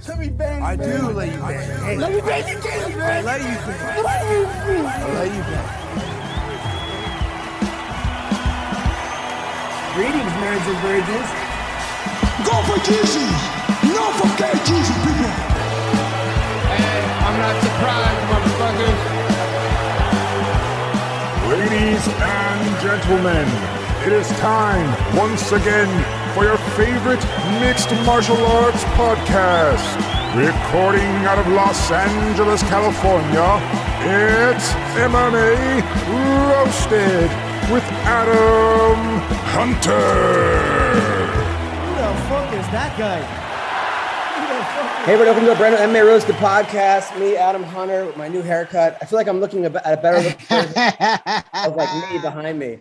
Let me bang. I do let you bang. Hey, let me bang you, James, man. I let you bang. I let you bang. Greetings, marriage and virgins. Go for Jesus. No forget Jesus, people. Hey, I'm not surprised, motherfuckers. Ladies and gentlemen, it is time once again for your favorite mixed martial arts podcast. Recording out of Los Angeles, California, it's MMA Roasted with Adam Hunter. Who the fuck is that guy? Hey, everybody, welcome to a brand new MMA Roasted Podcast. Me, Adam Hunter, with my new haircut. I feel like I'm looking at a better look of like me behind me.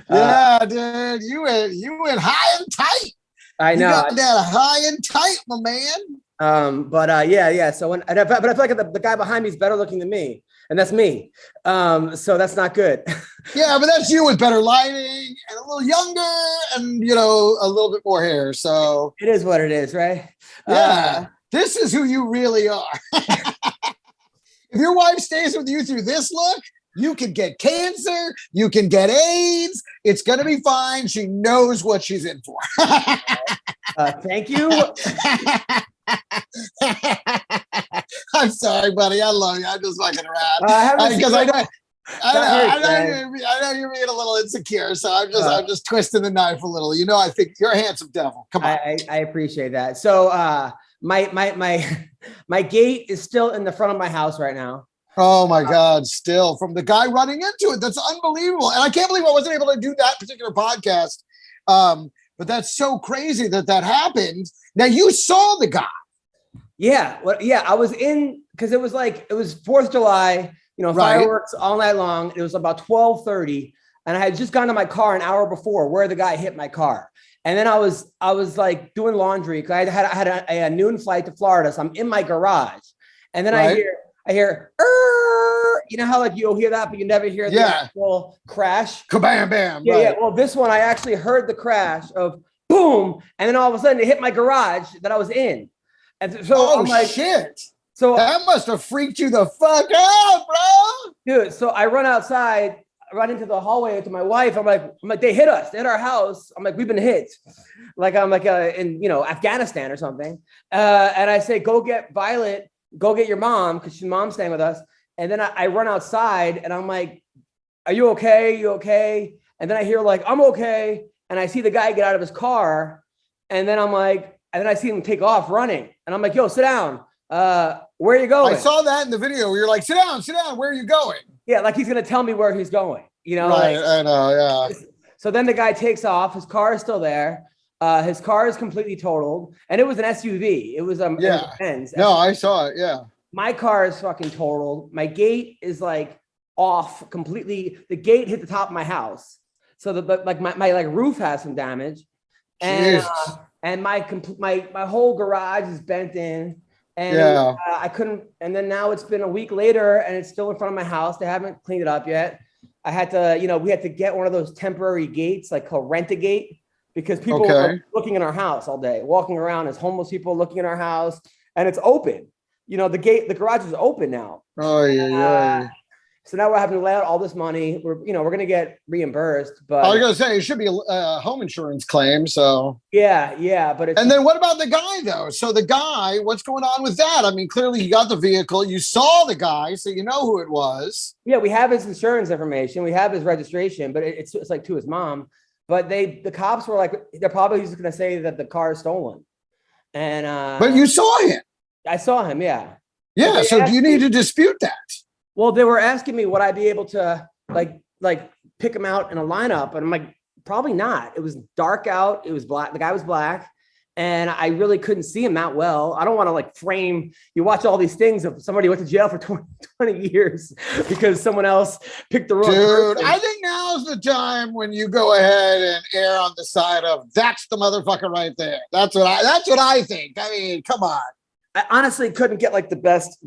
Yeah, dude, you went high and tight. I know. You got that high and tight, my man. Yeah. So but I feel like the guy behind me is better looking than me, and that's me. So that's not good. Yeah, but that's you with better lighting and a little younger and, a little bit more hair. So It is what it is, right? Yeah. This is who you really are. If your wife stays with you through this look, you can get cancer, you can get AIDS. It's going to be fine. She knows what she's in for. Thank you. I'm sorry, buddy. I love you. I'm just fucking around. Because I know you're being a little insecure, so I'm just twisting the knife a little. I think you're a handsome devil. Come on. I appreciate that. So my gate is still in the front of my house right now. Oh my God, still from the guy running into it. That's unbelievable. And I can't believe I wasn't able to do that particular podcast. But that's so crazy that happened. Now you saw the guy. Yeah. I was in, because it was 4th of July, Right. Fireworks all night long. It was about 12:30. And I had just gone to my car an hour before where the guy hit my car. And then I was like doing laundry because I had a noon flight to Florida. So I'm in my garage. And then Right. I hear, you know how like you'll hear that, but you never hear the actual crash. Kabam, bam. Yeah, right. yeah. Well, this one, I actually heard the crash of boom. And then all of a sudden it hit my garage that I was in. And so I'm like, shit. So that must have freaked you the fuck out, bro. Dude, so I run outside, I run into the hallway to my wife. I'm like, they hit us. They hit our house. I'm like, we've been hit. I'm like in Afghanistan or something. And I say, go get Violet, go get your mom, because she's mom's staying with us. And then I run outside and I'm like, are you okay? You okay? And then I hear like, I'm okay. And I see the guy get out of his car. And then I see him take off running. And I'm like, yo, sit down. Where are you going? I saw that in the video where you're like, sit down. Where are you going? Yeah, like he's gonna tell me where he's going. Right, I know, yeah. So then the guy takes off. His car is still there. His car is completely totaled, and it was an SUV. It was It was a Benz. No, I saw it. Yeah. My car is fucking totaled. My gate is like off completely. The gate hit the top of my house, so my roof has some damage, and my whole garage is bent in. And I couldn't, and then now it's been a week later and it's still in front of my house. They haven't cleaned it up yet. I had to, we had to get one of those temporary gates, like called Rent-A-Gate, because people are looking in our house all day, walking around as homeless people looking in our house, and it's open. The garage is open now. Oh yeah. So now we're having to lay out all this money. We're going to get reimbursed, but I was going to say it should be a home insurance claim. So yeah, but and then what about the guy though? So the guy, what's going on with that? I mean, clearly he got the vehicle. You saw the guy, so you know who it was. Yeah, we have his insurance information. We have his registration, but it's like to his mom. But the cops were like, they're probably just going to say that the car is stolen. And but you saw him. I saw him. Yeah. Yeah. So do you need to dispute that? Well, they were asking me, would I be able to like pick him out in a lineup? And I'm like, probably not. It was dark out. It was black. The guy was black. And I really couldn't see him that well. I don't want to frame. You watch all these things of somebody went to jail for 20 years because someone else picked the wrong person. Dude, I think now's the time when you go ahead and err on the side of that's the motherfucker right there. That's what I think. I mean, come on. I honestly couldn't get the best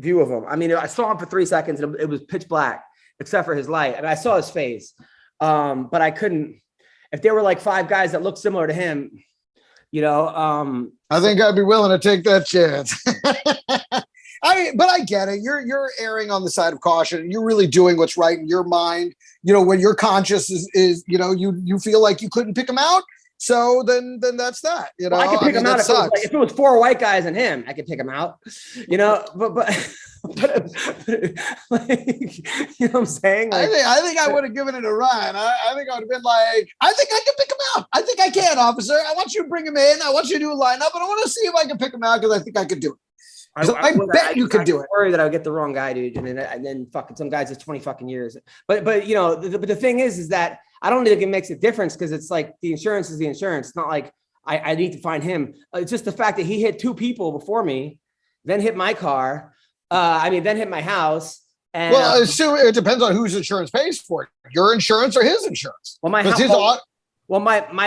view of him. I mean, I saw him for 3 seconds and it was pitch black except for his light. I mean, I saw his face, but I couldn't. If there were 5 guys that looked similar to him, I think I'd be willing to take that chance. But I get it. You're erring on the side of caution. You're really doing what's right in your mind. You know, when your conscious is you feel like you couldn't pick him out. So then that's that. You know, I could pick him out if it was 4 white guys and him. I could pick him out. You know, but like, you know what I'm saying? Like, I think I would have given it a run. I think I would have been like, I think I can pick him out. I think I can, officer. I want you to bring him in. I want you to do a lineup, and I want to see if I can pick him out because I think I could do it. I bet you could do it. Worry that I would get the wrong guy, dude, and then fucking some guys is 20 fucking years. But you know, the thing is that I don't think it makes a difference because it's like the insurance is the insurance. It's not like I need to find him. It's just the fact that he hit 2 people before me, then hit my car. Then hit my house. And it depends on whose insurance pays for it. Your insurance or his insurance. Well, my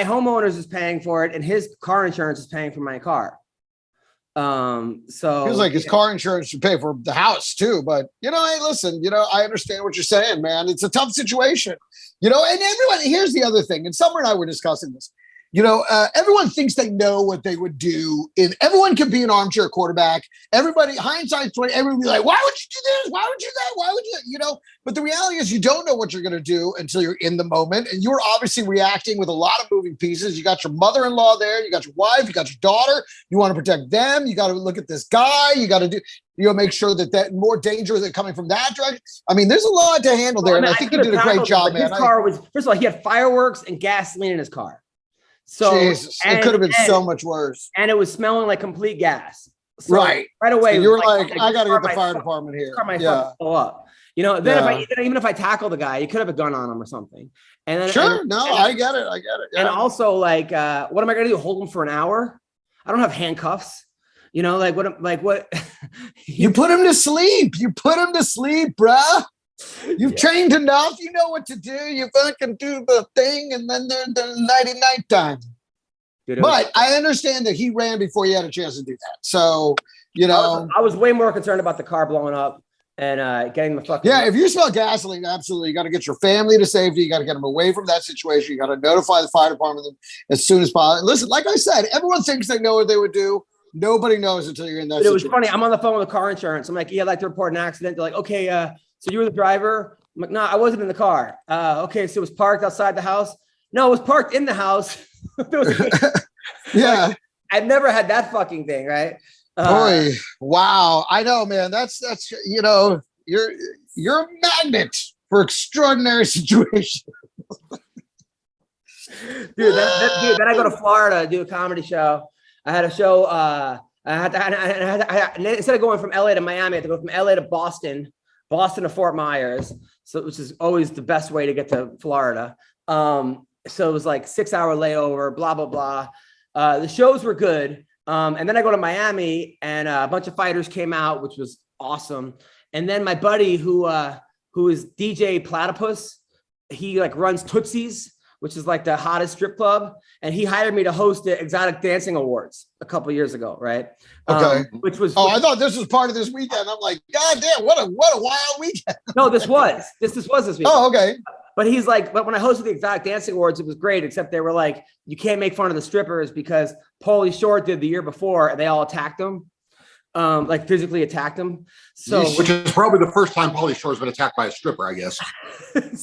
homeowners is paying for it, and his car insurance is paying for my car. So feels like his car insurance should pay for the house too. But hey, listen, I understand what you're saying, man. It's a tough situation, and everyone. Here's the other thing, and Summer and I were discussing this. Everyone thinks they know what they would do. Everyone can be an armchair quarterback. Everybody, hindsight's 20. Everyone be like, "Why would you do this? Why would you do that? Why would you?" But the reality is, you don't know what you're going to do until you're in the moment. And you're obviously reacting with a lot of moving pieces. You got your mother-in-law there. You got your wife. You got your daughter. You want to protect them. You got to look at this guy. You got to do. Make sure that more danger is coming from that direction. I mean, there's a lot to handle there, and I think you did a great job, man. His car was, first of all, he had fireworks and gasoline in his car. So Jesus, it could have been so much worse. And it was smelling like complete gas. So right away. So you were like, I got to get the fire department here. Car might blow up. Even if I tackle the guy, you could have a gun on him or something. And then I get it. Yeah. And also, what am I going to do? Hold him for an hour? I don't have handcuffs. What? You put him to sleep. Bruh. You've trained enough. You know what to do. You fucking do the thing, and then there's night time. But I understand that he ran before he had a chance to do that. So, I was way more concerned about the car blowing up and getting the fucking. Yeah, if you smell gasoline, absolutely. You got to get your family to safety. You got to get them away from that situation. You got to notify the fire department as soon as possible. Listen, like I said, everyone thinks they know what they would do. Nobody knows until you're in that situation. It was funny. I'm on the phone with the car insurance. I'm like, yeah, I'd like to report an accident. They're like, okay, so you were the driver? I'm like, no, I wasn't in the car. Okay, so it was parked outside the house? No, it was parked in the house. Yeah. I've never had that fucking thing, right? Boy, wow. I know, man. That's you're a magnet for extraordinary situations. Dude, then I go to Florida to do a comedy show. I had a show. Instead of going from LA to Miami, I had to go from LA to Boston to Fort Myers. So, which is always the best way to get to Florida. So it was like 6-hour layover, blah, blah, blah. The shows were good. And then I go to Miami and a bunch of fighters came out, which was awesome. And then my buddy who is DJ Platypus, he runs Tootsie's, which is like the hottest strip club. And he hired me to host the Exotic Dancing Awards a couple of years ago, right? Okay. I thought this was part of this weekend. I'm like, God damn, what a wild weekend. No, this was this weekend. Oh, okay. But he's like, but when I hosted the Exotic Dancing Awards, it was great, except they were like, you can't make fun of the strippers because Pauly Shore did the year before and they all attacked him. Physically attacked him. So which is probably the first time Pauly Shore's been attacked by a stripper, I guess.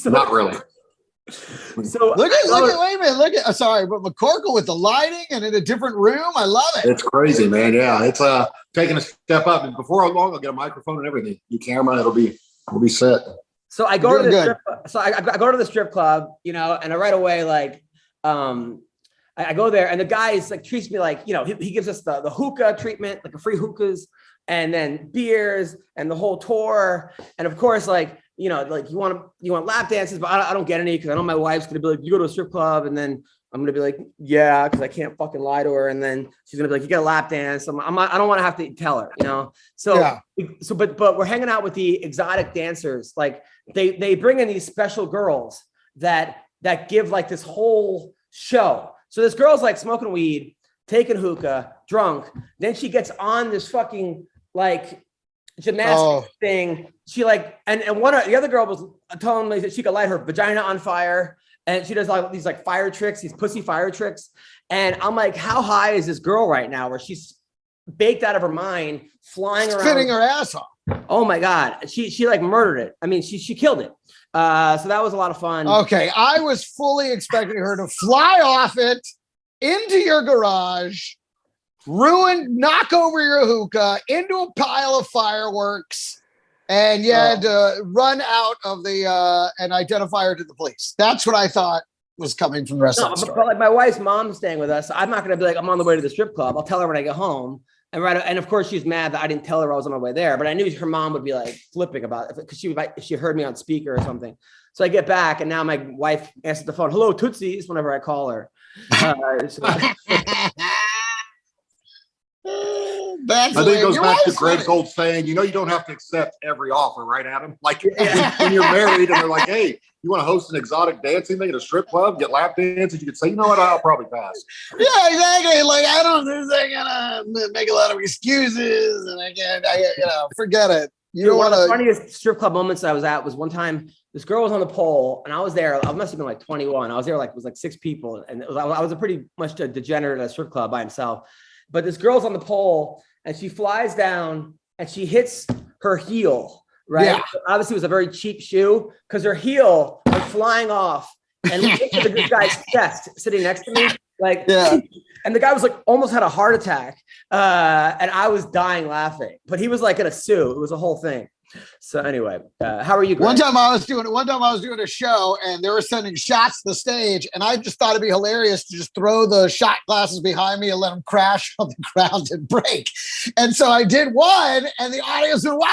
Not really. So wait a minute, sorry, but McCorkle with the lighting and in a different room, I love it. It's crazy, man. Yeah, it's taking a step up, and before long, I'll get a microphone and everything. New camera, it'll be set. So I go to the I go to the strip club, and I right away I go there, and the guy treats me like, he gives us the hookah treatment, like a free hookahs, and then beers and the whole tour, and of course you want lap dances, but I don't get any because I know my wife's gonna be like, you go to a strip club, and then I'm gonna be like, yeah, because I can't fucking lie to her, and then she's gonna be like, you get a lap dance. I don't want to have to tell her, So yeah. But we're hanging out with the exotic dancers. Like they bring in these special girls that give this whole show. So this girl's smoking weed, taking hookah, drunk. Then she gets on this fucking gymnastics thing. She and one of the other girl was telling me that she could light her vagina on fire and she does like these like fire tricks, these pussy fire tricks. And I'm like, how high is this girl right now where she's baked out of her mind, flying around, spitting her ass off? Oh my God. She like murdered it. I mean, she killed it. So that was a lot of fun. Okay. I was fully expecting her to fly off it into your garage, knock over your hookah into a pile of fireworks, and you had to run out of the and identify her to the police. That's what I thought was coming from the rest of the story. But like my wife's mom's staying with us. So I'm not going to be like, I'm on the way to the strip club. I'll tell her when I get home. And of course she's mad that I didn't tell her I was on my way there, but I knew her mom would be like flipping about it because she heard me on speaker or something. So I get back and now my wife answers the phone. Hello, Tootsies, whenever I call her. I think it goes back to Greg's old saying, you don't have to accept every offer, right, Adam? Like when you're married and they're like, hey, you want to host an exotic dancing thing at a strip club, get lap dances, you could say, you know what, I'll probably pass. Yeah, exactly. Like, I don't think they're gonna make a lot of excuses, and forget it. You don't want to. One of the funniest strip club moments I was at was one time this girl was on the pole and I was there. I must have been like 21. I was there it was like 6 people, and I was a pretty much a degenerate at a strip club by himself. But this girl's on the pole and she flies down and she hits her heel, right? Yeah. Obviously, it was a very cheap shoe because her heel went flying off and we hit the guy's chest sitting next to me. Like, yeah. And the guy was like almost had a heart attack. And I was dying laughing, but he was like in a suit. It was a whole thing. So anyway, how are you guys? One time I was doing a show and they were sending shots to the stage, and I just thought it'd be hilarious to just throw the shot glasses behind me and let them crash on the ground and break. And so I did one, and the audience went, "Wow!"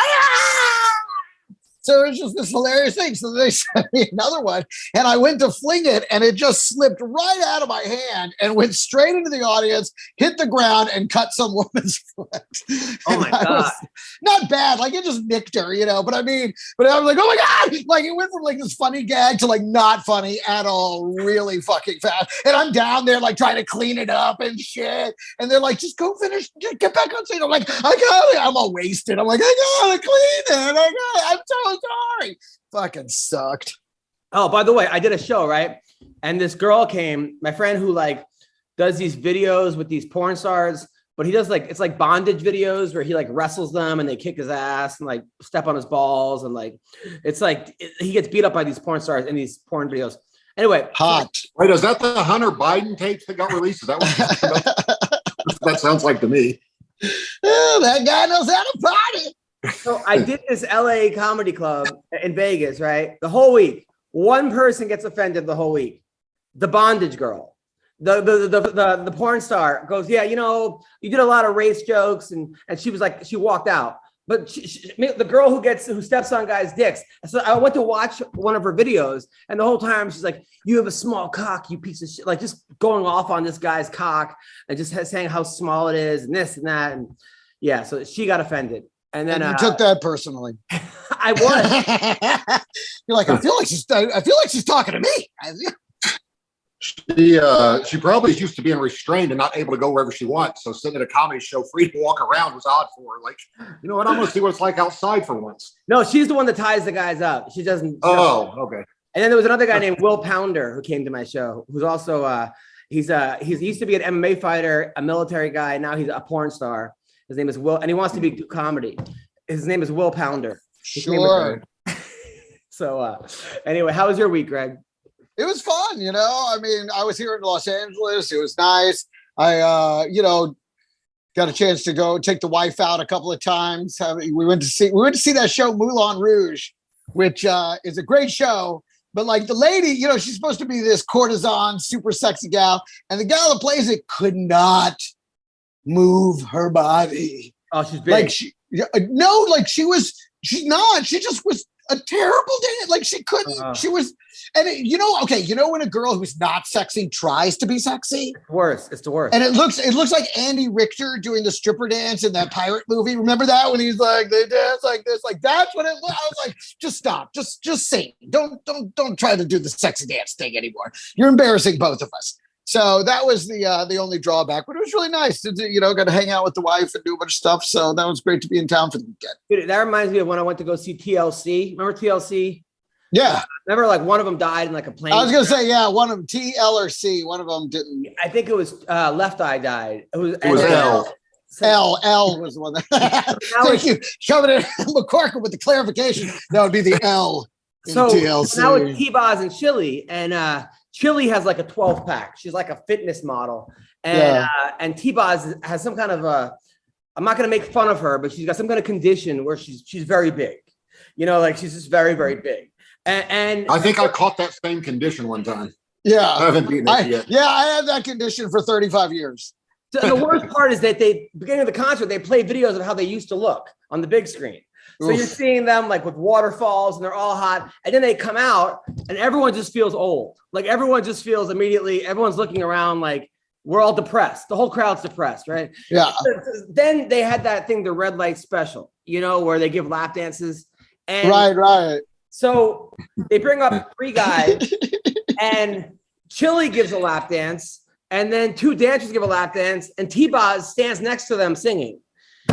So it was just this hilarious thing. So they sent me another one, and I went to fling it, and it just slipped right out of my hand and went straight into the audience, hit the ground, and cut some woman's foot. Oh my God. Not bad. Like, it just nicked her, but I was like, oh my God. Like, it went from like this funny gag to like not funny at all, really fucking fast. And I'm down there like trying to clean it up and shit. And they're like, just go finish, get back on stage. I'm like, I got it. I'm all wasted. I'm like, I gotta clean it. I'm so sorry. Fucking sucked. Oh, by the way, I did a show, right? And this girl came, my friend who like does these videos with these porn stars, but he does it's like bondage videos where he like wrestles them and they kick his ass and like step on his balls. And like, it's like he gets beat up by these porn stars in these porn videos. Anyway. Hot. Wait, is that the Hunter Biden tapes that got released? Is that what that sounds like to me? Oh, that guy knows how to party. So I did this LA comedy club in Vegas, right? The whole week. One person gets offended the whole week. The bondage girl. The porn star goes, yeah, you did a lot of race jokes, and she was like, she walked out. But the girl who steps on guys' dicks. So I went to watch one of her videos, and the whole time she's like, you have a small cock, you piece of shit. Like just going off on this guy's cock and just saying how small it is and this and that. And yeah, so she got offended. And then you took that personally. I was. You're like, I feel like she's talking to me. She probably is used to being restrained and not able to go wherever she wants. So sitting at a comedy show free to walk around was odd for her. Like, you know what? I'm going to see what it's like outside for once. No, she's the one that ties the guys up. She doesn't. Oh, okay. And then there was another guy named Will Pounder who came to my show, who's also he used to be an MMA fighter, a military guy. Now he's a porn star. His name is Will, and he wants to be comedy. His name is Will Pounder. Sure. So anyway, how was your week, Greg? It was fun, I mean, I was here in Los Angeles. It was nice. I, got a chance to go take the wife out a couple of times. We went to see that show Moulin Rouge, which is a great show. But like the lady, she's supposed to be this courtesan, super sexy gal, and the gal that plays it could not move her body. Oh, she's big. She's not. She just was a terrible dance. Like she couldn't. She was, and when a girl who's not sexy tries to be sexy, it's worse. It's the worst. And it looks like Andy Richter doing the stripper dance in that pirate movie. Remember that when he's like they dance like this? Like that's what it looked. I was like, just stop, just sing. Don't try to do the sexy dance thing anymore. You're embarrassing both of us. So that was the only drawback, but it was really nice to got to hang out with the wife and do a bunch of stuff. So that was great to be in town for the weekend. Dude, that reminds me of when I went to go see TLC. Remember TLC? Yeah. Remember, like one of them died in like a plane. I was gonna say, yeah, one of them T, L, or C. One of them didn't. I think it was Left Eye died. It was L. L was the one that. Thank you, coming in McCorkle with the clarification. That would be the L. So TLC. now it's T-Boz and Chili, and Chili has like a 12-pack. She's like a fitness model, and T-Boz has some kind of I'm not gonna make fun of her, but she's got some kind of condition where she's very big. You know, like she's just very, very big. And I think I caught that same condition one time. Yeah, I haven't beaten it yet. Yeah, I had that condition for 35 years. So the worst part is that beginning of the concert, they play videos of how they used to look on the big screen. So you're seeing them like with waterfalls and they're all hot. And then they come out and everyone just feels old. Like everyone just feels immediately, everyone's looking around like we're all depressed. The whole crowd's depressed, right? Yeah. Then they had that thing, the red light special, you know, where they give lap dances. And right. So they bring up 3 guys and Chili gives a lap dance. And then 2 dancers give a lap dance, and T-Boz stands next to them singing.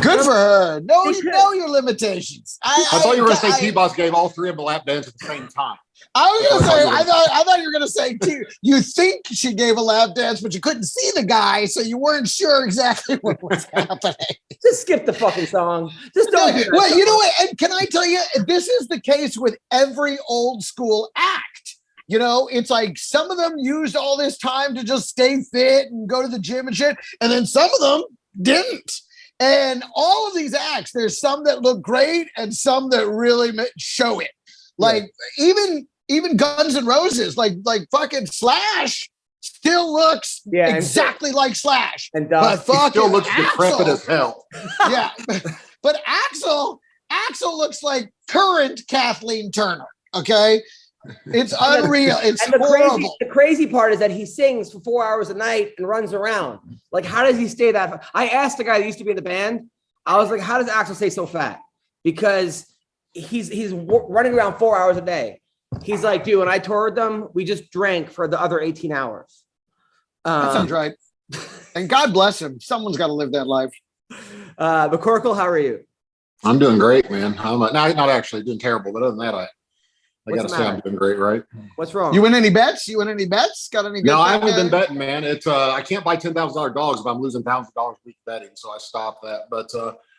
Good for her. Know your limitations. I thought you were going to say T-Boz gave all 3 of them a lap dance at the same time. I was going to say, I thought you were going to say, you think she gave a lap dance, but you couldn't see the guy, so you weren't sure exactly what was happening. Just skip the fucking song. Just don't do that. Well, you know what? And can I tell you, this is the case with every old school act. You know, it's like some of them used all this time to just stay fit and go to the gym and shit. And then some of them didn't. And all of these acts, there's some that look great and some that really show it. Like even Guns N' Roses, like fucking Slash still looks exactly like Slash. And but fucking still looks decrepit as hell. Yeah. But Axl looks like current Kathleen Turner. Okay. It's unreal. It's horrible. The crazy part is that he sings for 4 hours a night and runs around. Like, how does he stay that? I asked the guy that used to be in the band. I was like, how does Axl stay so fat? Because he's running around 4 hours a day. He's like, dude, when I toured them, we just drank for the other 18 hours. That sounds right. And God bless him. Someone's got to live that life. McCorkle, how are you? I'm doing great, man. I'm not actually doing terrible, but other than that, I got to say I'm doing great, right? What's wrong? You win any bets? Got any bets? No, I haven't been betting, man. It's I can't buy $10,000 dogs if I'm losing thousands of dollars a week betting, so I stopped that. But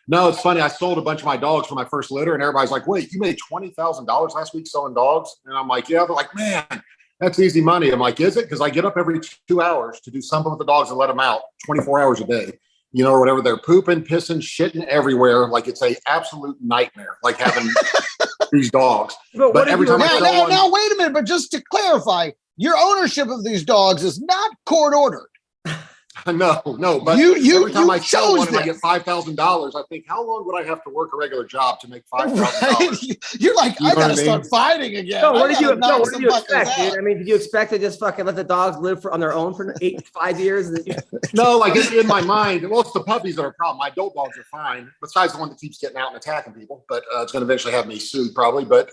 no, it's funny. I sold a bunch of my dogs for my first litter, and everybody's like, "Wait, you made $20,000 last week selling dogs?" And I'm like, "Yeah." They're like, "Man, that's easy money." I'm like, "Is it?" Because I get up every 2 hours to do something with the dogs and let them out 24 hours a day. You know, or whatever. They're pooping, pissing, shitting everywhere. Like it's a absolute nightmare. Like having these dogs. But every time now, wait a minute. But just to clarify, your ownership of these dogs is not court ordered. No. But every time I sell one and I get $5,000, I think, how long would I have to work a regular job to make $5,000? Right? You're like, I gotta start fighting again. No, what did you expect, dude? I mean, did you expect to just fucking let the dogs live on their own for 5 years? No, like in my mind, well, it's the puppies that are a problem. My adult dogs are fine, besides the one that keeps getting out and attacking people. But it's going to eventually have me sued, probably. But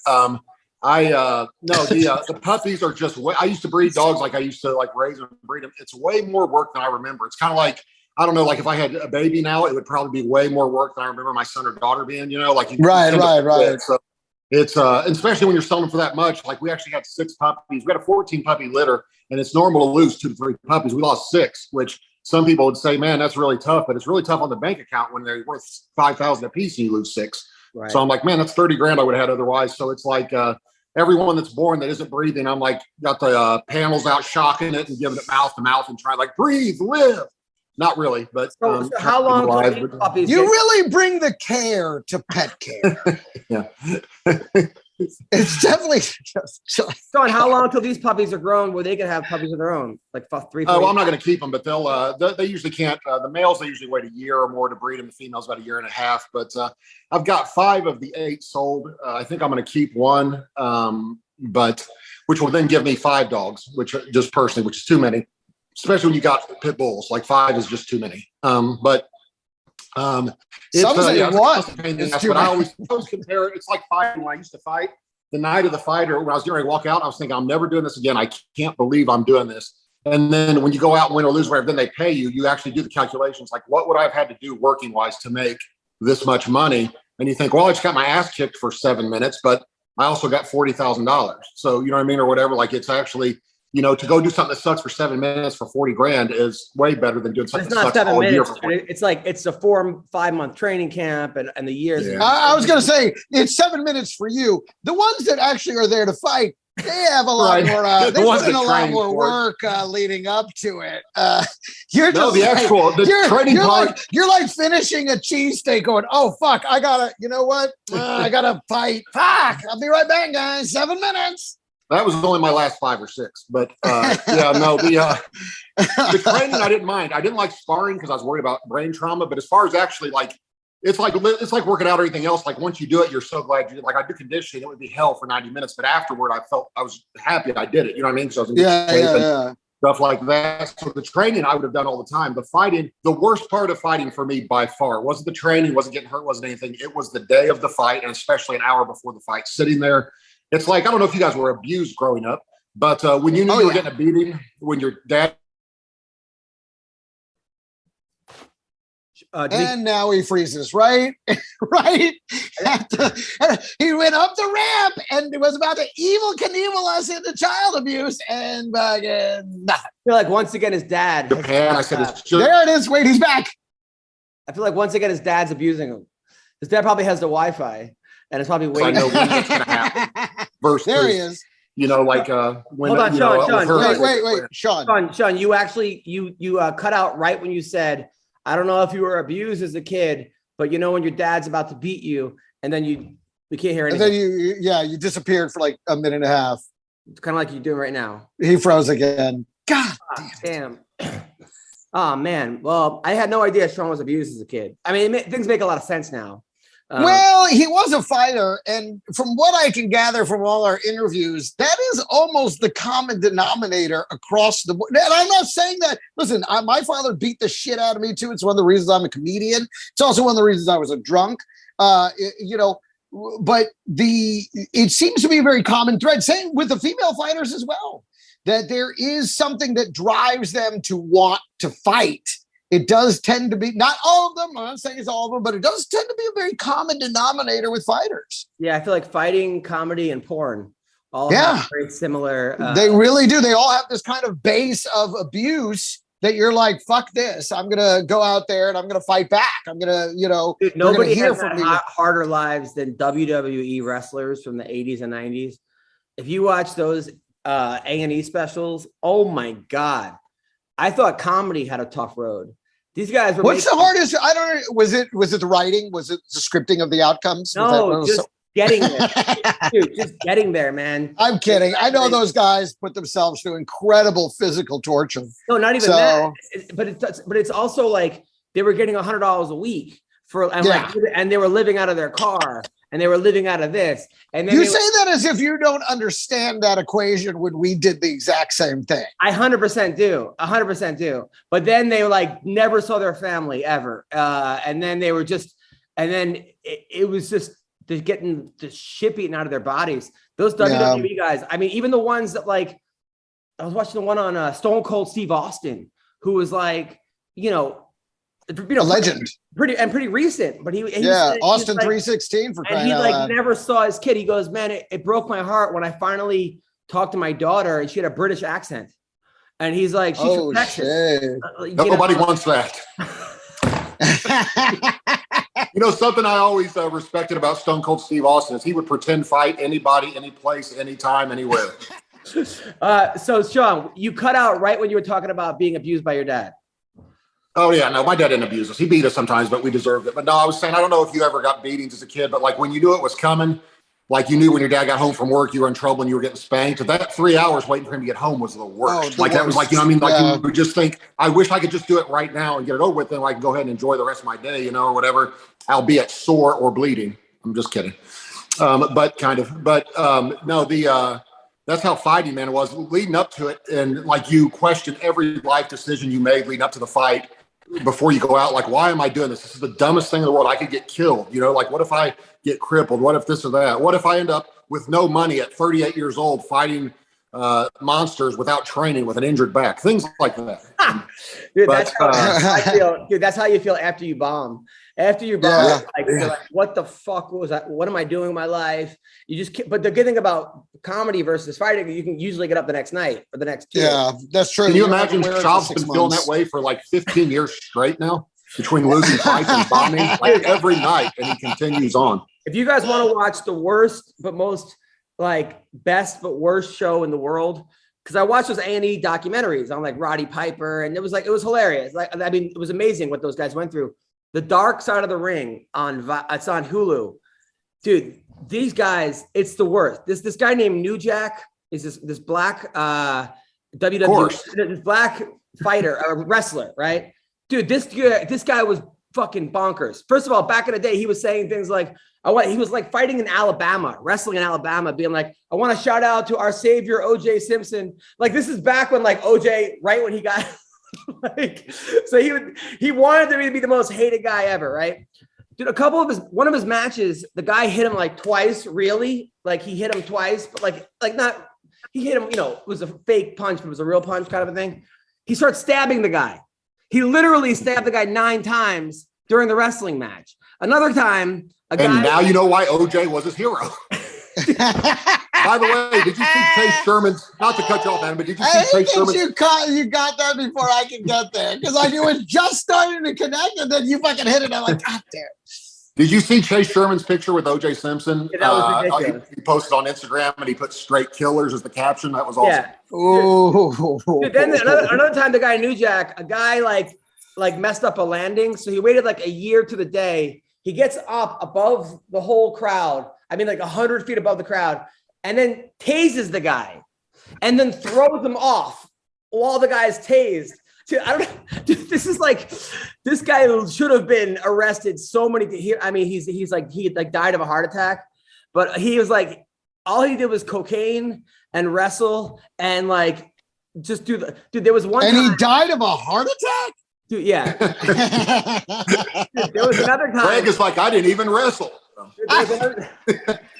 the puppies are just I used to breed dogs like I used to like raise and breed them. It's way more work than I remember. It's kind of like, I don't know, like if I had a baby now, it would probably be way more work than I remember my son or daughter being, you know, like right. So it's especially when you're selling them for that much. Like we actually had 6 puppies. We had a 14 puppy litter, and it's normal to lose 2 to 3 puppies. We lost 6, which some people would say, man, that's really tough, but it's really tough on the bank account when they're worth $5,000 a piece and you lose 6. Right. So I'm like, man, that's $30,000 I would have had otherwise. So it's like everyone that's born that isn't breathing, I'm like, got the panels out, shocking it and giving it mouth to mouth and trying like breathe, live. Not really, but so how long puppies you really bring the care to pet care? Yeah. It's definitely just so. And how long until these puppies are grown where they can have puppies of their own, like 3? Well, I'm not going to keep them, but they usually can't. The males, they usually wait a year or more to breed them. The females about a year and a half. But I've got 5 of the 8 sold. I think I'm going to keep 1, but which will then give me 5 dogs, which just personally, which is too many, especially when you got pit bulls. Like 5 is just too many. But I always compare it. It's like fighting. When I used to fight, the night of the fight, or when I was getting ready to walk out, I was thinking, I'm never doing this again. I can't believe I'm doing this. And then when you go out and win or lose, whatever, then they pay you. You actually do the calculations. Like, what would I have had to do working wise to make this much money? And you think, well, I just got my ass kicked for 7 minutes, but I also got $40,000. So, you know what I mean? Or whatever. Like it's actually, you know, to go do something that sucks for 7 minutes for 40 grand is way better than doing something It's that not sucks 7 all year minutes. for 40. It's like it's a 4-5 month training camp and the years. Yeah. I was going to say it's 7 minutes for you. The ones that actually are there to fight, they have a lot more. They put in a lot more work leading up to it. You're just the training part. You're like finishing a cheesesteak going, oh, fuck, I got to, you know what? I got to fight. Fuck. I'll be right back, guys. 7 minutes. That was only my last 5 or 6, but the training I didn't mind. I didn't like sparring because I was worried about brain trauma. But as far as actually like, it's like working out or anything else. Like once you do it, you're so glad you did. Like I do conditioning, it would be hell for 90 minutes, but afterward, I was happy I did it. You know what I mean? Because I was in good shape and stuff like that. So the training I would have done all the time. The fighting, the worst part of fighting for me by far wasn't the training, wasn't getting hurt, wasn't anything. It was the day of the fight, and especially an hour before the fight, sitting there. It's like, I don't know if you guys were abused growing up, but when you knew you were getting a beating, when your dad. And now he freezes, right? Right? He went up the ramp and was about to Evel Knievel us into child abuse and again. I feel like once again his dad. Japan, I said, there it is. Wait, he's back. I feel like once again his dad's abusing him. His dad probably has the Wi-Fi. And it's probably waiting. I know when it's going to happen. Versus, there he is. You know, like when. Hold on, Sean. Wait, Sean. Sean, you actually you cut out right when you said, I don't know if you were abused as a kid, but you know when your dad's about to beat you, and then we can't hear anything. And then you disappeared for like a minute and a half. It's kind of like you're doing right now. He froze again. God damn. Oh man. Well, I had no idea Sean was abused as a kid. I mean, things make a lot of sense now. Well, he was a fighter, and from what I can gather from all our interviews, that is almost the common denominator across the board. And I'm not saying that. Listen, my father beat the shit out of me too. It's one of the reasons I'm a comedian. It's also one of the reasons I was a drunk. But it seems to be a very common thread. Same with the female fighters as well. That there is something that drives them to want to fight. It does tend to be, not all of them, I'm not saying it's all of them, but it does tend to be a very common denominator with fighters. Yeah, I feel like fighting, comedy, and porn all have very similar. They really do. They all have this kind of base of abuse that you're like, fuck this. I'm going to go out there and I'm going to fight back. I'm going to, Dude, nobody has harder lives than WWE wrestlers from the 80s and 90s. If you watch those A&E specials, oh my God. I thought comedy had a tough road. These guys were. What's the hardest? I don't know. Was it the writing? Was it the scripting of the outcomes? No, just getting there. Dude, just getting there, man. I'm kidding. I know those guys put themselves through incredible physical torture. No, not even that. But it's also like they were getting $100 a week and they were living out of their car. And they were living out of this. And then you say that as if you don't understand that equation when we did the exact same thing. I 100% do. 100% do. But then they like never saw their family ever. And then they were just, and then it was just they're getting the shit beaten out of their bodies. Those WWE guys. I mean, even the ones that like, I was watching the one on Stone Cold Steve Austin, who was like, a legend. Pretty recent, but he Austin 316 for crying out loud. And he never saw his kid. He goes, man, it broke my heart when I finally talked to my daughter and she had a British accent. And he's like, she's from Texas. Nobody wants that. Something I always respected about Stone Cold Steve Austin is he would pretend fight anybody, any place, anytime, anywhere. So Sean, you cut out right when you were talking about being abused by your dad. Oh, yeah. No, my dad didn't abuse us. He beat us sometimes, but we deserved it. But no, I was saying, I don't know if you ever got beatings as a kid, but like when you knew it was coming, like you knew when your dad got home from work, you were in trouble and you were getting spanked. So that 3 hours waiting for him to get home was the worst. That was like, you would just think, I wish I could just do it right now and get it over with. Then I can go ahead and enjoy the rest of my day, or whatever, albeit sore or bleeding. I'm just kidding. That's how fighting, man, it was leading up to it. And like you question every life decision you made leading up to the fight before you go out. Like, why am I doing this? This is the dumbest thing in the world. I could get killed. Like, what if I get crippled? What if this or that? What if I end up with no money at 38 years old fighting monsters without training with an injured back? Things like that. Dude, that's how I feel. Dude, that's how you feel after you bomb. After you box, you're like, what the fuck was that? What am I doing in my life? You just can't, but the good thing about comedy versus fighting, you can usually get up the next night or the next 2 days. Yeah, that's true. Can you imagine Schaub's been feeling that way for like 15 years straight now? Between losing fights and bombing, like every night, and he continues on. If you guys want to watch the worst but most like best but worst show in the world, because I watched those A&E documentaries on like Roddy Piper, and it was hilarious. Like, I mean, it was amazing what those guys went through. The Dark Side of the Ring it's on Hulu, dude. These guys, it's the worst. This guy named New Jack is this black WWE, this black fighter, wrestler, right? Dude, this guy was fucking bonkers. First of all, back in the day, he was saying things like, he was like fighting in Alabama, wrestling in Alabama, being like, I want to shout out to our savior, OJ Simpson. Like, this is back when like OJ, right when he got like, so he wanted to be the most hated guy ever, right? Dude, one of his matches, the guy hit him like twice, really. Like he hit him twice, but like not, he hit him, it was a fake punch, but it was a real punch kind of a thing. He starts stabbing the guy. He literally stabbed the guy 9 times during the wrestling match. Another time, and now you know why OJ was his hero. By the way, did you see Chase Sherman's? Not to cut you off, man, but did you see Chase Sherman? You got that before I could get there because I knew it was just starting to connect, and then you fucking hit it. I'm like, God damn. Did you see Chase Sherman's picture with OJ Simpson? Yeah, that was ridiculous. He posted on Instagram and he put "straight killers" as the caption. That was awesome. Yeah. Dude, then another time, the guy New Jack, a guy like messed up a landing, so he waited like a year to the day. He gets up above the whole crowd. I mean, like 100 feet above the crowd, and then tases the guy, and then throws him off while the guy's tased. Dude, I don't know. Dude, this guy should have been arrested so many. He died of a heart attack, but he was like, all he did was cocaine and wrestle and like just do the. Dude, there was one. And time, he died of a heart attack. Dude, yeah. Dude, there was another time. Greg is like, I didn't even wrestle. Dude,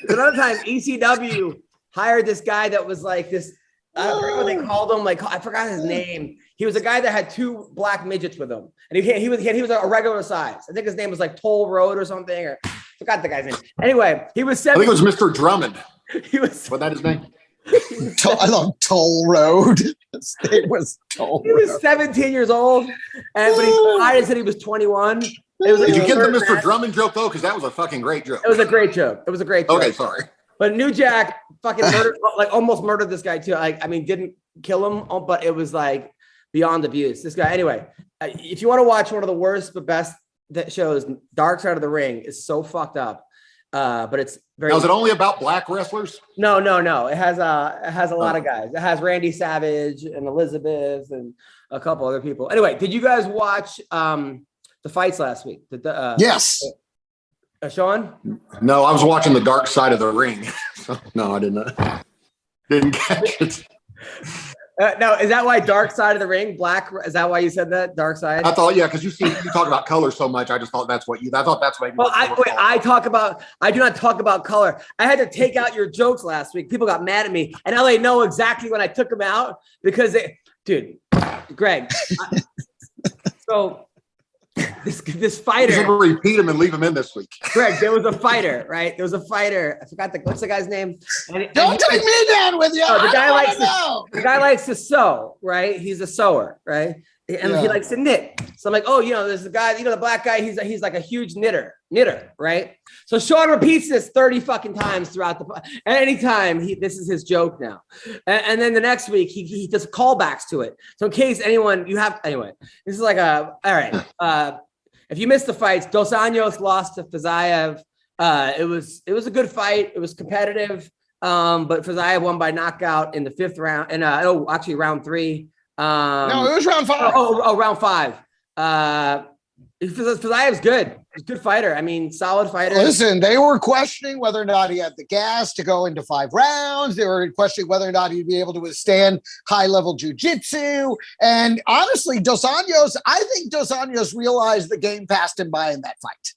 another time, ECW hired this guy that was like this. I forgot what they called him. Like, I forgot his name. He was a guy that had 2 black midgets with him, and he was a regular size. I think his name was like Toll Road or something, or forgot the guy's name. Anyway, he was 7. I think it was Mr. Drummond. He was. Was that his name? I love Toll Road. His name was Toll Road. He was 17 years old, but he lied and said he was 21. It was like Did you get the Mr. match. Drummond joke though? Because that was a fucking great joke. It was a great joke. Okay, sorry. But New Jack fucking murdered, almost murdered this guy too. I mean, didn't kill him, but it was like beyond abuse. This guy, anyway. If you want to watch one of the worst but best that shows, Dark Side of the Ring is so fucked up. But it's very. Now, is it only about black wrestlers? No. It has a lot of guys. It has Randy Savage and Elizabeth and a couple other people. Anyway, did you guys watch the fights last week? Yes. Sean? No, I was watching the Dark Side of the Ring. So, no, I didn't catch it. Now, is that why Dark Side of the Ring? Black? Is that why you said that? Dark Side? I thought, yeah, because you talk about color so much. I just thought that's what I thought that's what. Well, I do not talk about color. I had to take out your jokes last week. People got mad at me, and now they know exactly when I took them out because dude, Greg. So this fighter. You're going to repeat them and leave them in this week. Greg, there was a fighter, right? There was a fighter. I forgot what's the guy's name? Don't take me down with you. The guy likes to sew, right? He's a sewer, right? And he likes to knit. So I'm like, there's the guy, the black guy. He's like a huge knitter, right? So Sean repeats this 30 fucking times throughout and anytime this is his joke now. And then the next week he does callbacks to it. So in case anyway, this is like all right. If you missed the fights, Dos Anjos lost to Fiziev. It was a good fight. It was competitive. But Fiziev won by knockout in the 5th round. And actually round 3. No, it was round 5. Round 5. Fiziev's good. He's a good fighter. I mean, solid fighter. Listen, they were questioning whether or not he had the gas to go into 5 rounds. They were questioning whether or not he'd be able to withstand high-level jiu-jitsu. And honestly, I think Dos Anjos realized the game passed him by in that fight.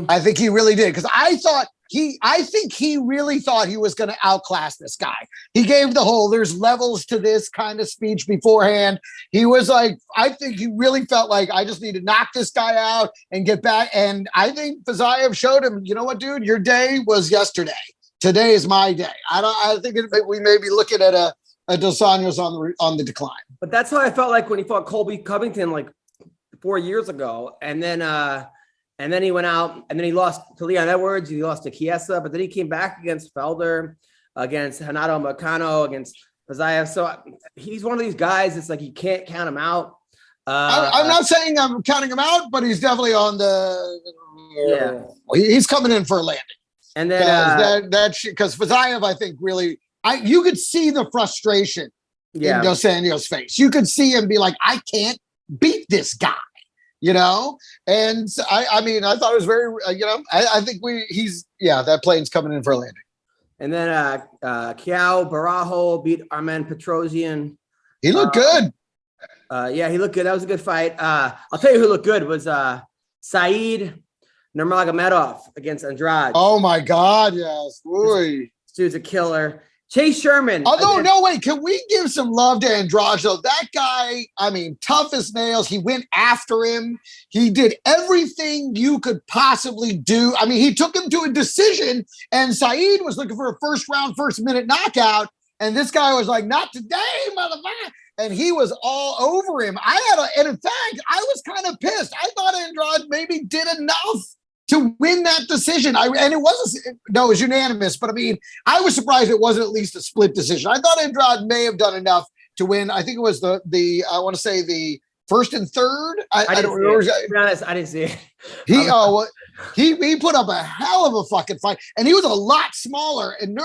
I think he really did, because I think he really thought he was going to outclass this guy. He gave the whole "there's levels to this" kind of speech beforehand. He was like, I think he really felt like, I just need to knock this guy out and get back. And I think Fiziev showed him, you know what, dude, your day was yesterday. Today is my day. I think we may be looking at a Dos Anjos on the decline. But that's how I felt like when he fought Colby Covington like 4 years ago, and then he went out, and then he lost to Leon Edwards. He lost to Chiesa, but then he came back against Felder, against Renato Moicano, against Fiziev. So he's one of these guys. It's like you can't count him out. I'm not saying I'm counting him out, but he's definitely on the. He's coming in for a landing. And then because Fiziev, I think, really, you could see the frustration in Dos Anjos' face. You could see him be like, I can't beat this guy. You know, and I mean, I thought it was very, I think that plane's coming in for a landing. And then Kiao Barajo beat Armen Petrosian. He looked good. He looked good. That was a good fight. I'll tell you who looked good was Said Nurmagomedov against Andrade. Oh my God, yes. Boy. This dude's a killer. Chase Sherman. No, wait. Can we give some love to Andrade? That guy, I mean, tough as nails. He went after him. He did everything you could possibly do. I mean, he took him to a decision, and Said was looking for a first minute knockout. And this guy was like, not today, motherfucker. And he was all over him. And in fact, I was kind of pissed. I thought Andrade maybe did enough to win that decision. It was unanimous, but I mean, I was surprised it wasn't at least a split decision. I thought Andrade may have done enough to win. I think it was the I want to say the first and third. I don't remember. To be honest, I didn't see it. He put up a hell of a fucking fight, and he was a lot smaller. And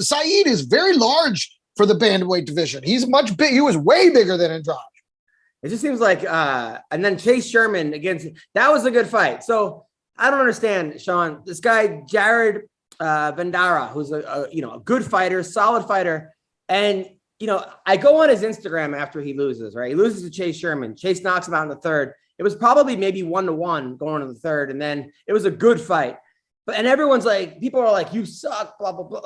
Said is very large for the bantamweight division. He's much big. He was way bigger than Andrade. It just seems like, and then Chase Sherman that was a good fight. So I don't understand, Sean. This guy, Jared Vendara, who's a good fighter, solid fighter. And, I go on his Instagram after he loses, right? He loses to Chase Sherman. Chase knocks him out in the third. It was probably maybe 1-1 going to the third. And then it was a good fight. And everyone's like, people are like, you suck, blah, blah, blah.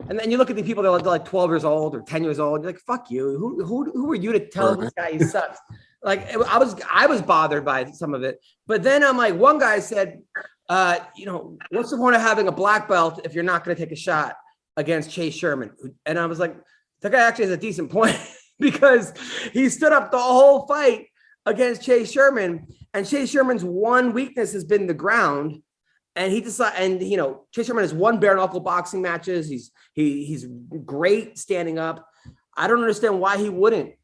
And then you look at the people that are like 12 years old or 10 years old. You're like, fuck you. Who are you to tell this guy he sucks? I was bothered by some of it. But then I'm like, one guy said, what's the point of having a black belt if you're not going to take a shot against Chase Sherman? And I was like, that guy actually has a decent point because he stood up the whole fight against Chase Sherman, and Chase Sherman's one weakness has been the ground. And Chase Sherman has won bare knuckle boxing matches. He's great standing up. I don't understand why he wouldn't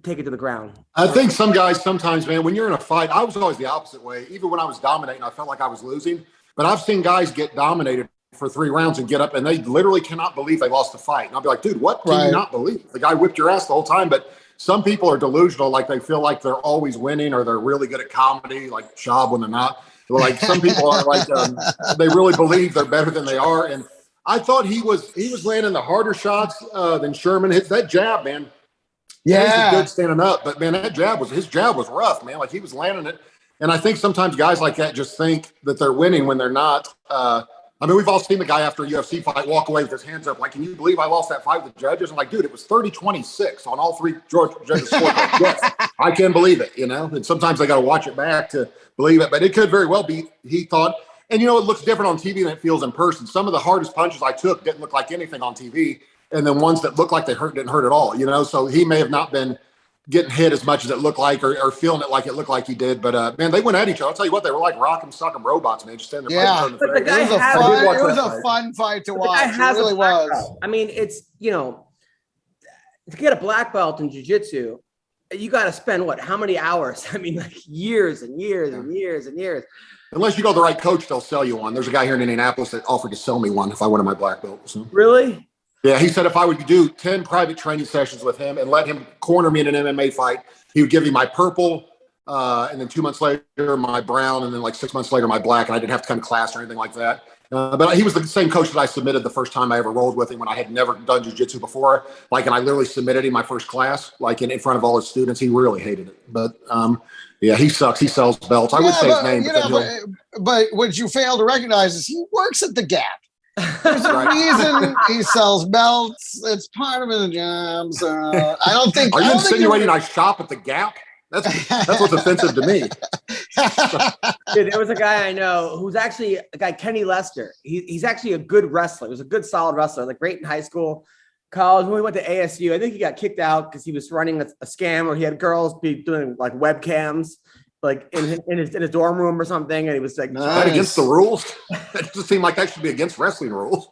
take it to the ground. I think some guys sometimes, man, when you're in a fight, I was always the opposite way. Even when I was dominating, I felt like I was losing. But I've seen guys get dominated for 3 rounds and get up, and they literally cannot believe they lost the fight. And I'll be like, dude, what can you not believe? The guy whipped your ass the whole time. But some people are delusional, like they feel like they're always winning or they're really good at comedy, like Shab when they're not. Like some people are like, they really believe they're better than they are. And I thought he was landing the harder shots than Sherman. That jab, man. Yeah, he was good standing up, but man, his jab was rough, man. Like he was landing it, and I think sometimes guys like that just think that they're winning when they're not. I mean, we've all seen the guy after a UFC fight walk away with his hands up, like, "Can you believe I lost that fight with the judges?" I'm like, dude, it was 30-26 on all 3 judges' scorecards. Yes, I can believe it, And sometimes they got to watch it back to believe it, but it could very well be he thought. And it looks different on TV than it feels in person. Some of the hardest punches I took didn't look like anything on TV. And then ones that looked like they didn't hurt at all, So he may have not been getting hit as much as it looked like or feeling it like it looked like he did. But, man, they went at each other. I'll tell you what, they were like rock 'em, sock 'em robots, man. Just standing there. Yeah, but the guy it was a fun fight to watch. It really was. I mean, it's, to get a black belt in jiu-jitsu, you got to spend, how many hours? I mean, like years and years and years and years. Unless you go to the right coach, they'll sell you one. There's a guy here in Indianapolis that offered to sell me one if I wanted my black belt. So. Really? Yeah, he said if I would do 10 private training sessions with him and let him corner me in an MMA fight, he would give me my purple, and then 2 months later, my brown, and then like 6 months later, my black, and I didn't have to come to class or anything like that. But he was the same coach that I submitted the first time I ever rolled with him when I had never done jiu-jitsu before. Like, and I literally submitted him my first class, like in front of all his students. He really hated it. But yeah, he sucks. He sells belts. I would say his name. But what you fail to recognize is he works at the Gap. There's a reason he sells belts. It's part of his job. So I don't think. Are you insinuating I shop at the Gap? That's what's offensive to me. Dude, there was a guy I know who's actually a guy, Kenny Lester. He's actually a good wrestler. He was a good, solid wrestler, like great in high school, college. When he went to ASU, I think he got kicked out because he was running a scam where he had girls be doing like webcams, like in his dorm room or something. And he was like, nice. Against the rules. It just seemed like that should be against wrestling rules.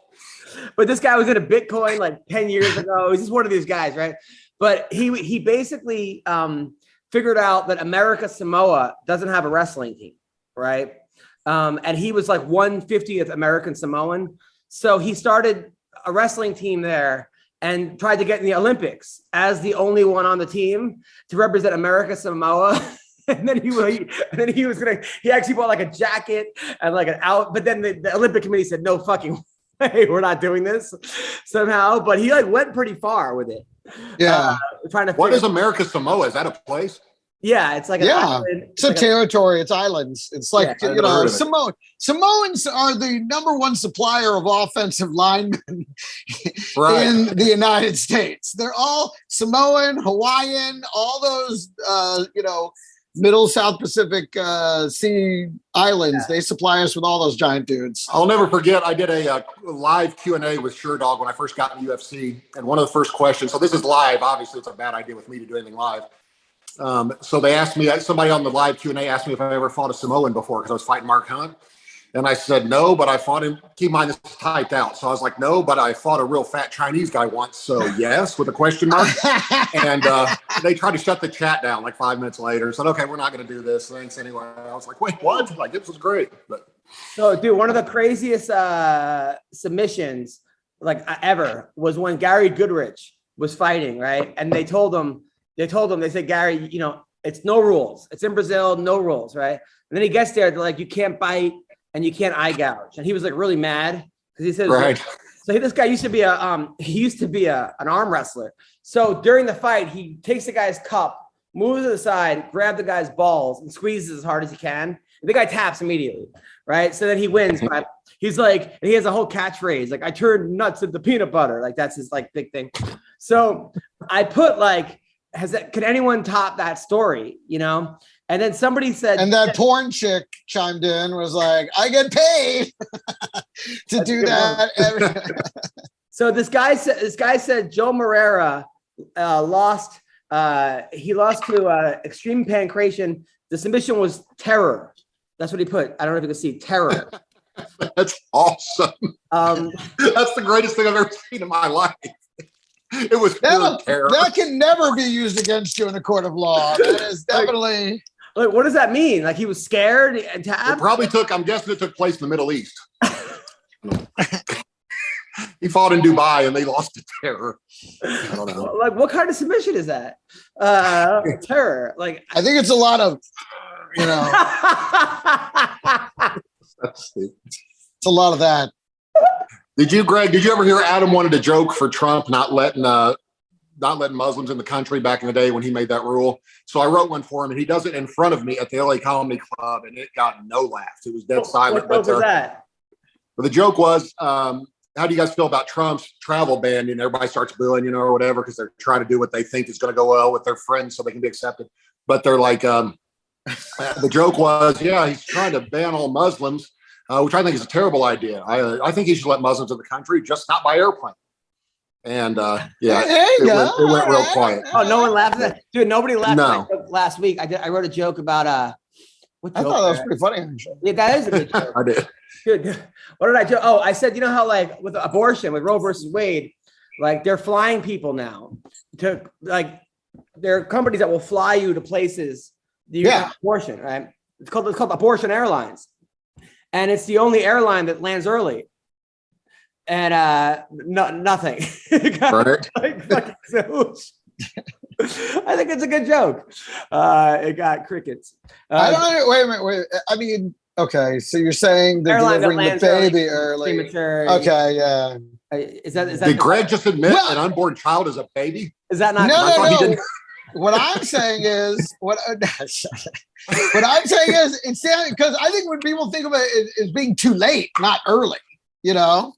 But this guy was into Bitcoin like 10 years ago. He's just one of these guys, right? But he basically figured out that America Samoa doesn't have a wrestling team, right? And he was like 150th American Samoan. So he started a wrestling team there and tried to get in the Olympics as the only one on the team to represent America Samoa. And then he actually bought like a jacket and like an out, but then the Olympic committee said, no fucking way, we're not doing this somehow. But he like went pretty far with it. Yeah. What is America Samoa? Is that a place? Yeah, it's like an island. It's a territory. It's islands. It's like, Samoans are the number one supplier of offensive linemen in the United States. They're all Samoan, Hawaiian, all those, Middle South Pacific Sea islands. They supply us with all those giant dudes. I'll never forget. I did a live Q&A with Sherdog when I first got in the UFC, and one of the first questions. So this is live. Obviously, it's a bad idea with me to do anything live. So they asked me. Somebody on the live Q&A asked me if I ever fought a Samoan before because I was fighting Mark Hunt, and I said no, but I fought him. Keep in mind this is typed out, so I was like no, but I fought a real fat Chinese guy once. So yes, with a question mark. And they tried to shut the chat down like 5 minutes later. Said okay, we're not going to do this. Thanks anyway. I was like, wait, what? Like this was great. But so, dude, one of the craziest submissions like ever was when Gary Goodrich was fighting, right? And they told him, they said, Gary, it's no rules. It's in Brazil, no rules, right? And then he gets there, they're like, you can't bite and you can't eye gouge. And he was like really mad because he said, right. So this guy used to be an arm wrestler. So during the fight, he takes the guy's cup, moves to the side, grabs the guy's balls and squeezes as hard as he can. And the guy taps immediately, right? So then he wins. But he's like, and he has a whole catchphrase, like, I turned nuts into peanut butter. Like that's his like big thing. So I put like, can anyone top that story? And then somebody said, and that porn chick chimed in, was like, I get paid to do that. So this guy said Joe Moreira lost. He lost to Extreme Pancration. The submission was terror. That's what he put. I don't know if you can see terror. That's awesome. That's the greatest thing I've ever seen in my life. It was pure terror. That can never be used against you in a court of law. That is definitely. Like, what does that mean? Like he was scared and tapped? It probably I'm guessing it took place in the Middle East. He fought in Dubai and they lost to terror. I don't know. Like what kind of submission is that? Terror. Like I think it's a lot of, it's a lot of that. Greg, did you ever hear Adam wanted a joke for Trump not letting Muslims in the country back in the day when he made that rule? So I wrote one for him, and he does it in front of me at the LA Comedy Club, and it got no laughs. It was dead silent. What was that? But the joke was, how do you guys feel about Trump's travel ban? Everybody starts booing, or whatever, because they're trying to do what they think is going to go well with their friends so they can be accepted. But they're like, the joke was, yeah, he's trying to ban all Muslims. Which I think is a terrible idea. I think he should let Muslims in the country, just not by airplane. And it went real quiet. Oh, no one laughed at that, dude. Nobody laughed at that last week. I wrote a joke about I thought that was pretty funny. Actually. Yeah, that is a good joke. I did. Dude, what did I do? Oh, I said, how like with abortion, with Roe versus Wade, like they're flying people now to like there are companies that will fly you to places that you get abortion, right? It's called Abortion Airlines. And it's the only airline that lands early. And nothing. Right. Like, I think it's a good joke. It got crickets. I don't know. Wait a minute. I mean, Okay, so you're saying they're Airline that delivering the lands baby early. Premature. Okay, yeah. Is that Did Greg just admit an unborn child is a baby? Is that not? No. What I'm saying is what I'm saying is it's because I think when people think of it as being too late, not early, you know.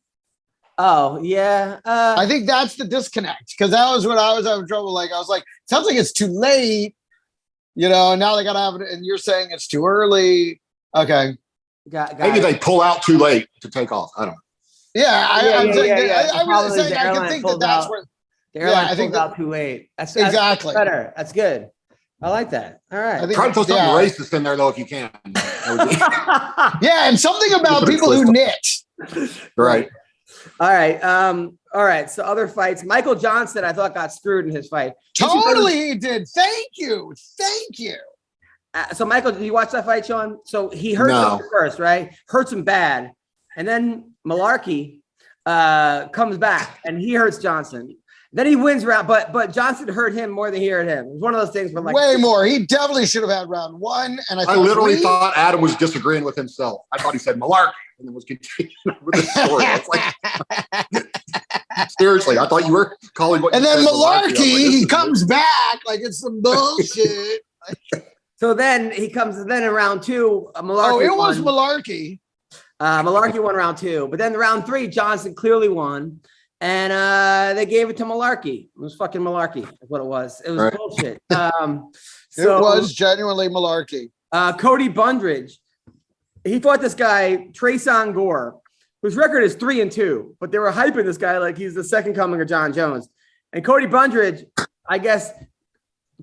Oh yeah. I think that's the disconnect because that was when I was having trouble. Like I was like, sounds like it's too late, you know. And now they gotta have it, and you're saying it's too early. Okay. Maybe they pull out too late to take off. I don't know. Yeah, I'm saying I'm Probably saying the I can airline think pulled that's out. where The airline I think pulled out too late. That's exactly better. That's good. I like that. All right. I think- Try to throw something racist in there though, if you can. yeah, and something about people who knit. Right. All right. All right. So other fights. Michael Johnson, I thought got screwed in his fight. Totally, he did. Thank you. So Michael, did you watch that fight, Sean? So he hurts him first, right? Hurts him bad, and then Malarkey comes back and he hurts Johnson. Then he wins round, but Johnson hurt him more than he hurt him. It was one of those things where like way more. He definitely should have had round one. And I literally thought Adam was disagreeing with himself. I thought he said Malarkey and then was continuing with the story. I was like, seriously, I thought you were calling what. And you then said Malarkey, he comes weird. back like it's some bullshit. So then he comes. Then in round two, Malarkey. Oh, it was won. Malarkey. Malarkey won round two, but then round three, Johnson clearly won, and they gave it to Malarkey. It was fucking Malarkey. Is what it was. It was bullshit. It was genuinely Malarkey. Cody Bundridge, he fought this guy Trayson Gore, whose record is 3-2, but they were hyping this guy like he's the second coming of John Jones. And Cody Bundridge, I guess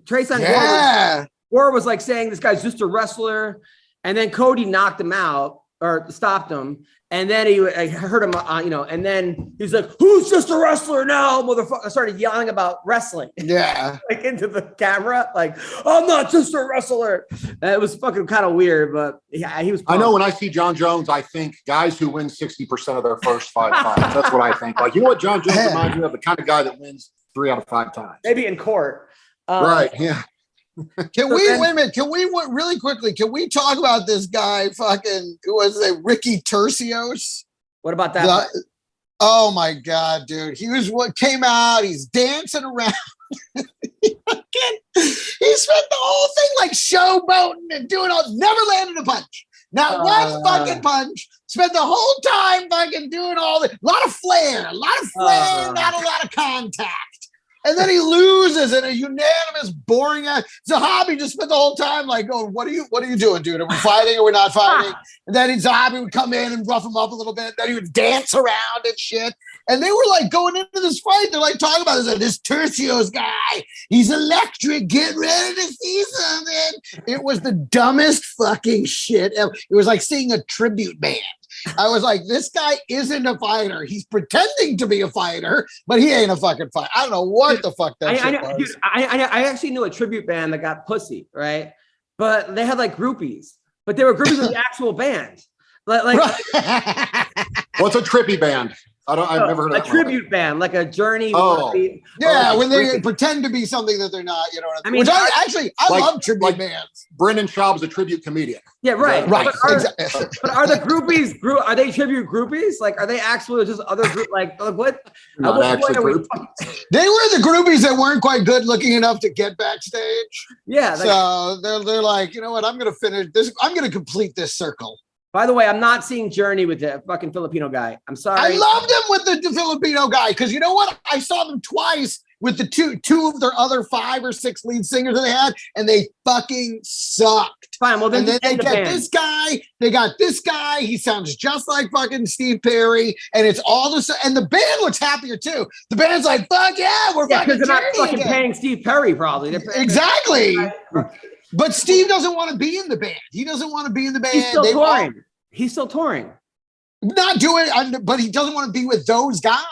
Trayson Gore was like saying this guy's just a wrestler, and then Cody knocked him out or stopped him, and then I heard him, and then he's like, "Who's just a wrestler now, motherfucker?" I started yelling about wrestling, like into the camera, like, "I'm not just a wrestler." It was fucking kind of weird, but yeah, he was. I know when I see John Jones, I think guys who win 60% of their first 5 fights. That's what I think. Like, you know what John Jones reminds me of? The kind of guy that wins 3 out of 5 times. Maybe in court. Right. Yeah. Can we wait a minute? Can we really quickly? Can we talk about this guy? Fucking who was it? Ricky Tercios. What about that? Oh my god, dude! He was what came out. He's dancing around. He spent the whole thing like showboating and doing all. Never landed a punch. Not one fucking punch. Spent the whole time fucking doing all the. A lot of flair, not a lot of contact. And then he loses in a unanimous, boring ass. Zahabi just spent the whole time like going, what are you doing, dude? Are we fighting or we're not fighting? And then Zahabi would come in and rough him up a little bit. Then he would dance around and shit. And they were like going into this fight. They're like talking about this Tercios guy. He's electric. Get ready to see something. It was the dumbest fucking shit ever. It was like seeing a tribute band. I was like, this guy isn't a fighter. He's pretending to be a fighter, but he ain't a fucking fighter. I don't know what the fuck that shit was. Dude, I actually knew a tribute band that got pussy, right? But they had like groupies, but they were groupies of the actual band. Like What's a trippy band? I've never heard of a tribute band, like a Journey. Yeah, when they pretend to be something that they're not, you know what I mean? Which I love tribute bands. Brendan Schaub's a tribute comedian. Yeah, right. Right. But are the groupies? Are they tribute groupies? Like, are they actually just other group? Like what? Not actually group. They were the groupies that weren't quite good looking enough to get backstage. Yeah. So they're like, you know what? I'm going to finish this. I'm going to complete this circle. By the way, I'm not seeing Journey with the fucking Filipino guy. I'm sorry. I loved him with the Filipino guy because you know what? I saw them twice with the two of their other 5 or 6 lead singers that they had, and they fucking sucked. Fine. Well, then they got this guy. They got this guy. He sounds just like fucking Steve Perry, and it's all this. And the band looks happier too. The band's like, "Fuck yeah, we're fucking." Because they're not fucking paying Steve Perry probably. Exactly. But Steve doesn't want to be in the band. He doesn't want to be in the band. He's still touring. Not doing, but he doesn't want to be with those guys.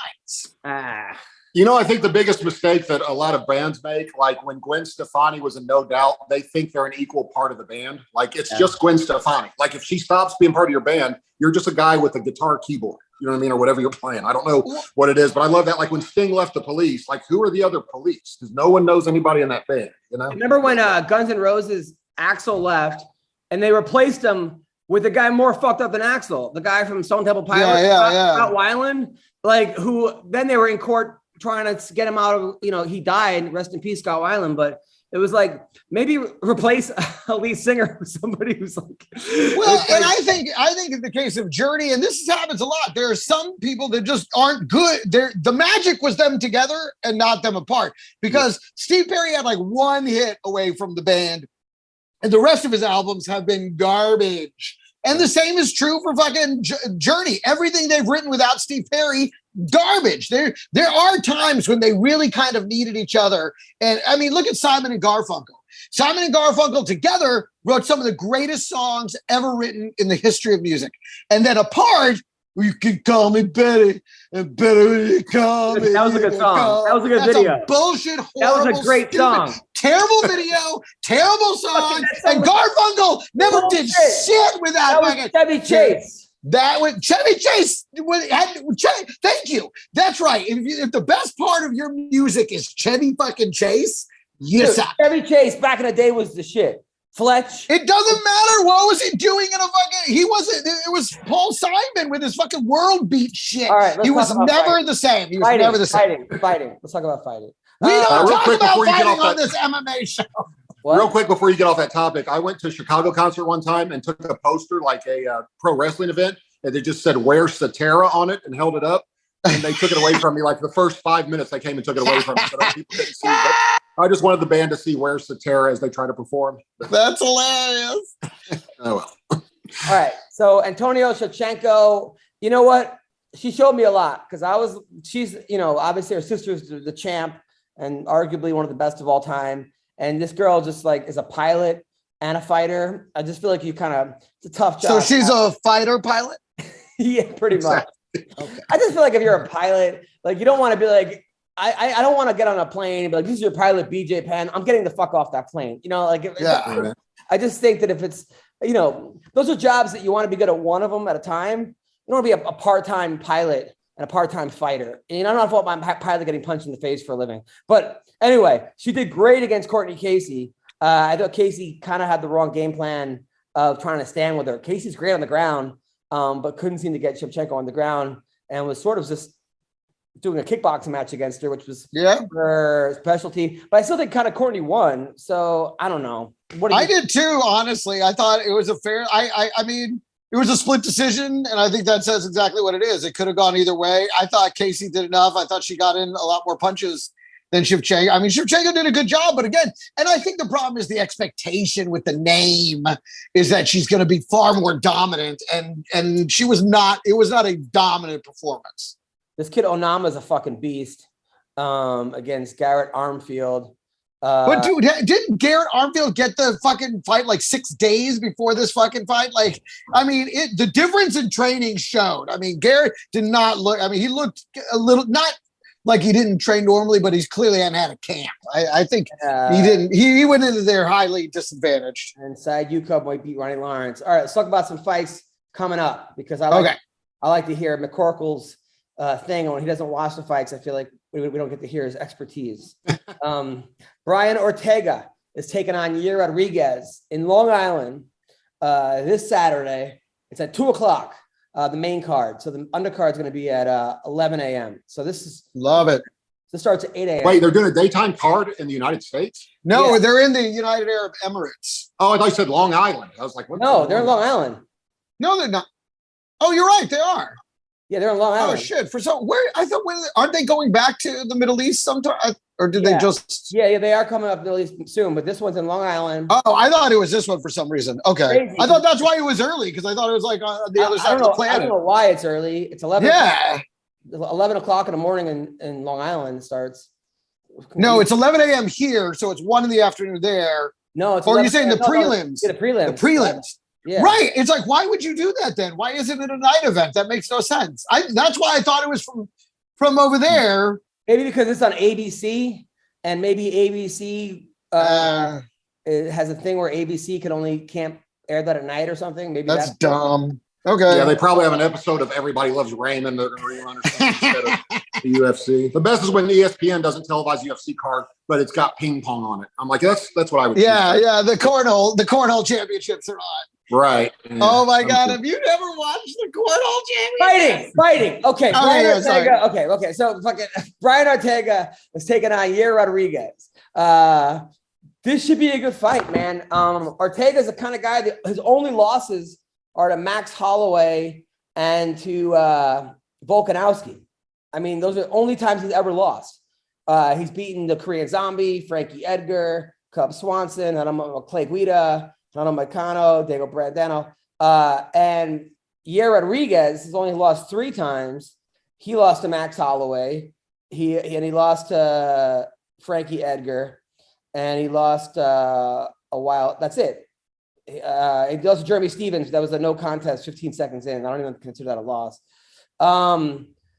You know, I think the biggest mistake that a lot of bands make, like when Gwen Stefani was in No Doubt, they think they're an equal part of the band. Like it's just Gwen Stefani. Like if she stops being part of your band, you're just a guy with a guitar keyboard. You know what I mean? Or whatever you're playing. I don't know what it is, but I love that. Like when Sting left the Police, like who are the other Police? Because no one knows anybody in that band, you know? Remember when Guns N' Roses Axl left and they replaced him with the guy more fucked up than Axel, the guy from Stone Temple Pilots, Scott Weiland, like who then they were in court trying to get him out of, he died, rest in peace, Scott Weiland, but it was like maybe replace a lead singer with somebody who's like. Well, and I think in the case of Journey, and this happens a lot, there are some people that just aren't good. The magic was them together and not them apart, because Steve Perry had like one hit away from the band, and the rest of his albums have been garbage. And the same is true for fucking Journey. Everything they've written without Steve Perry, garbage. There are times when they really kind of needed each other. And I mean, look at Simon and Garfunkel. Simon and Garfunkel together wrote some of the greatest songs ever written in the history of music. And then apart, you can call me Betty, and better when you call me. That was a good song. That was a good video. A bullshit, horrible, that was a great song. Terrible video, terrible song. And Garfunkel never did shit without Chevy Chase. That was Chevy Chase. Thank you. That's right. If the best part of your music is Chevy fucking Chase, Chevy Chase back in the day was the shit. Fletch. It doesn't matter. What was he doing in a fucking? He wasn't. It was Paul Simon with his fucking world beat shit. All right, he was never the same. He was never the same. Fighting. Let's talk about fighting. We don't talk about fighting on this MMA show. What? Real quick before you get off that topic, I went to a Chicago concert one time and took a poster like a pro wrestling event, and they just said "Where's Satara" on it and held it up, and they took it away from me. Like the first 5 minutes, they came and took it away from me, so that people didn't see. But I just wanted the band to see "Where's Satara" as they try to perform. That's hilarious. Oh well. All right, so Antonio Shevchenko, you know what? She showed me a lot because she's obviously her sister's the champ and arguably one of the best of all time. And this girl just like is a pilot and a fighter. I just feel like it's a tough job. So she's a fighter pilot? Yeah, pretty much. Okay. I just feel like if you're a pilot, like you don't want to be like, I don't want to get on a plane and be like, this is your pilot, BJ Penn. I'm getting the fuck off that plane. I just think that if it's, those are jobs that you want to be good at one of them at a time. You don't want to be a part-time pilot and a part-time fighter. And I don't know if my pilot getting punched in the face for a living. But anyway, she did great against Courtney Casey. I thought Casey kind of had the wrong game plan of trying to stand with her. Casey's great on the ground, but couldn't seem to get Shevchenko on the ground and was sort of just doing a kickboxing match against her, which was her specialty. But I still think kind of Courtney won. So I don't know. I did too, honestly. I thought it was a fair, I mean, it was a split decision, and I think that says exactly what it is. It could have gone either way. I thought Casey did enough. I thought she got in a lot more punches than Shevchenko. I mean, Shevchenko did a good job, but again, and I think the problem is the expectation with the name is that she's going to be far more dominant, and she was not. It was not a dominant performance. This kid Onama is a fucking beast against Garrett Armfield. But dude, didn't Garrett Armfield get the fucking fight like 6 days before this fucking fight? Like, I mean, the difference in training showed. I mean, Garrett did not look. I mean, he looked a little not like he didn't train normally, but he's clearly hadn't had a camp. I think he didn't. He went into there highly disadvantaged. And Side UCub might beat Ronnie Lawrence. All right, let's talk about some fights coming up because I like to hear McCorkle's thing. And when he doesn't watch the fights, I feel like we don't get to hear his expertise. Brian Ortega is taking on Yair Rodriguez in Long Island this Saturday. It's at 2:00, the main card. So the undercard is going to be at 11 a.m. So love it. This starts at 8 a.m. Wait, they're doing a daytime card in the United States? No, they're in the United Arab Emirates. Oh, I thought you said Long Island. I was like, what? No, they're in Long Island. No, they're not. Oh, you're right. They are. Yeah, they're in Long Island. Oh shit! Aren't they going back to the Middle East sometime, or did they just? Yeah, they are coming up Middle East soon, but this one's in Long Island. Oh, I thought it was this one for some reason. Okay, crazy. I thought that's why it was early because I thought it was like on the other side of the planet. I don't know why it's early. It's 11. Yeah, 11 o'clock in the morning in Long Island it starts. No, it's 11 a.m. here, so it's 1 in the afternoon there. No, it's. Or are you saying the prelims? Yeah, the prelims. The prelims. Yeah. Right. It's like, why would you do that then? Why isn't it a night event? That makes no sense. That's why I thought it was from over there. Maybe because it's on ABC, and maybe ABC it has a thing where ABC can't air that at night or something. Maybe that's dumb. Okay. Yeah, they probably have an episode of Everybody Loves Raymond they're going to rerun or something instead of the UFC. The best is when ESPN doesn't televise UFC card, but it's got ping pong on it. I'm like, that's what I would. Yeah, choose. Yeah. The cornhole championships are on. Right. Oh my God! Have you never watched the Cornhole Championship? Fighting. Okay, Oh, Brian yeah, Ortega. Okay. So fucking Brian Ortega was taking on Yair Rodriguez. This should be a good fight, man. Ortega's the kind of guy that his only losses are to Max Holloway and to Volkanovski. I mean, those are the only times he's ever lost. He's beaten the Korean Zombie, Frankie Edgar, Cub Swanson, Clay Guida, Renato Moicano, Diego Brandano, and Yair Rodriguez has only lost 3 times. He lost to Max Holloway. He lost to Frankie Edgar, and he lost a while. That's it. He lost to Jeremy Stevens. That was a no contest 15 seconds in. I don't even consider that a loss.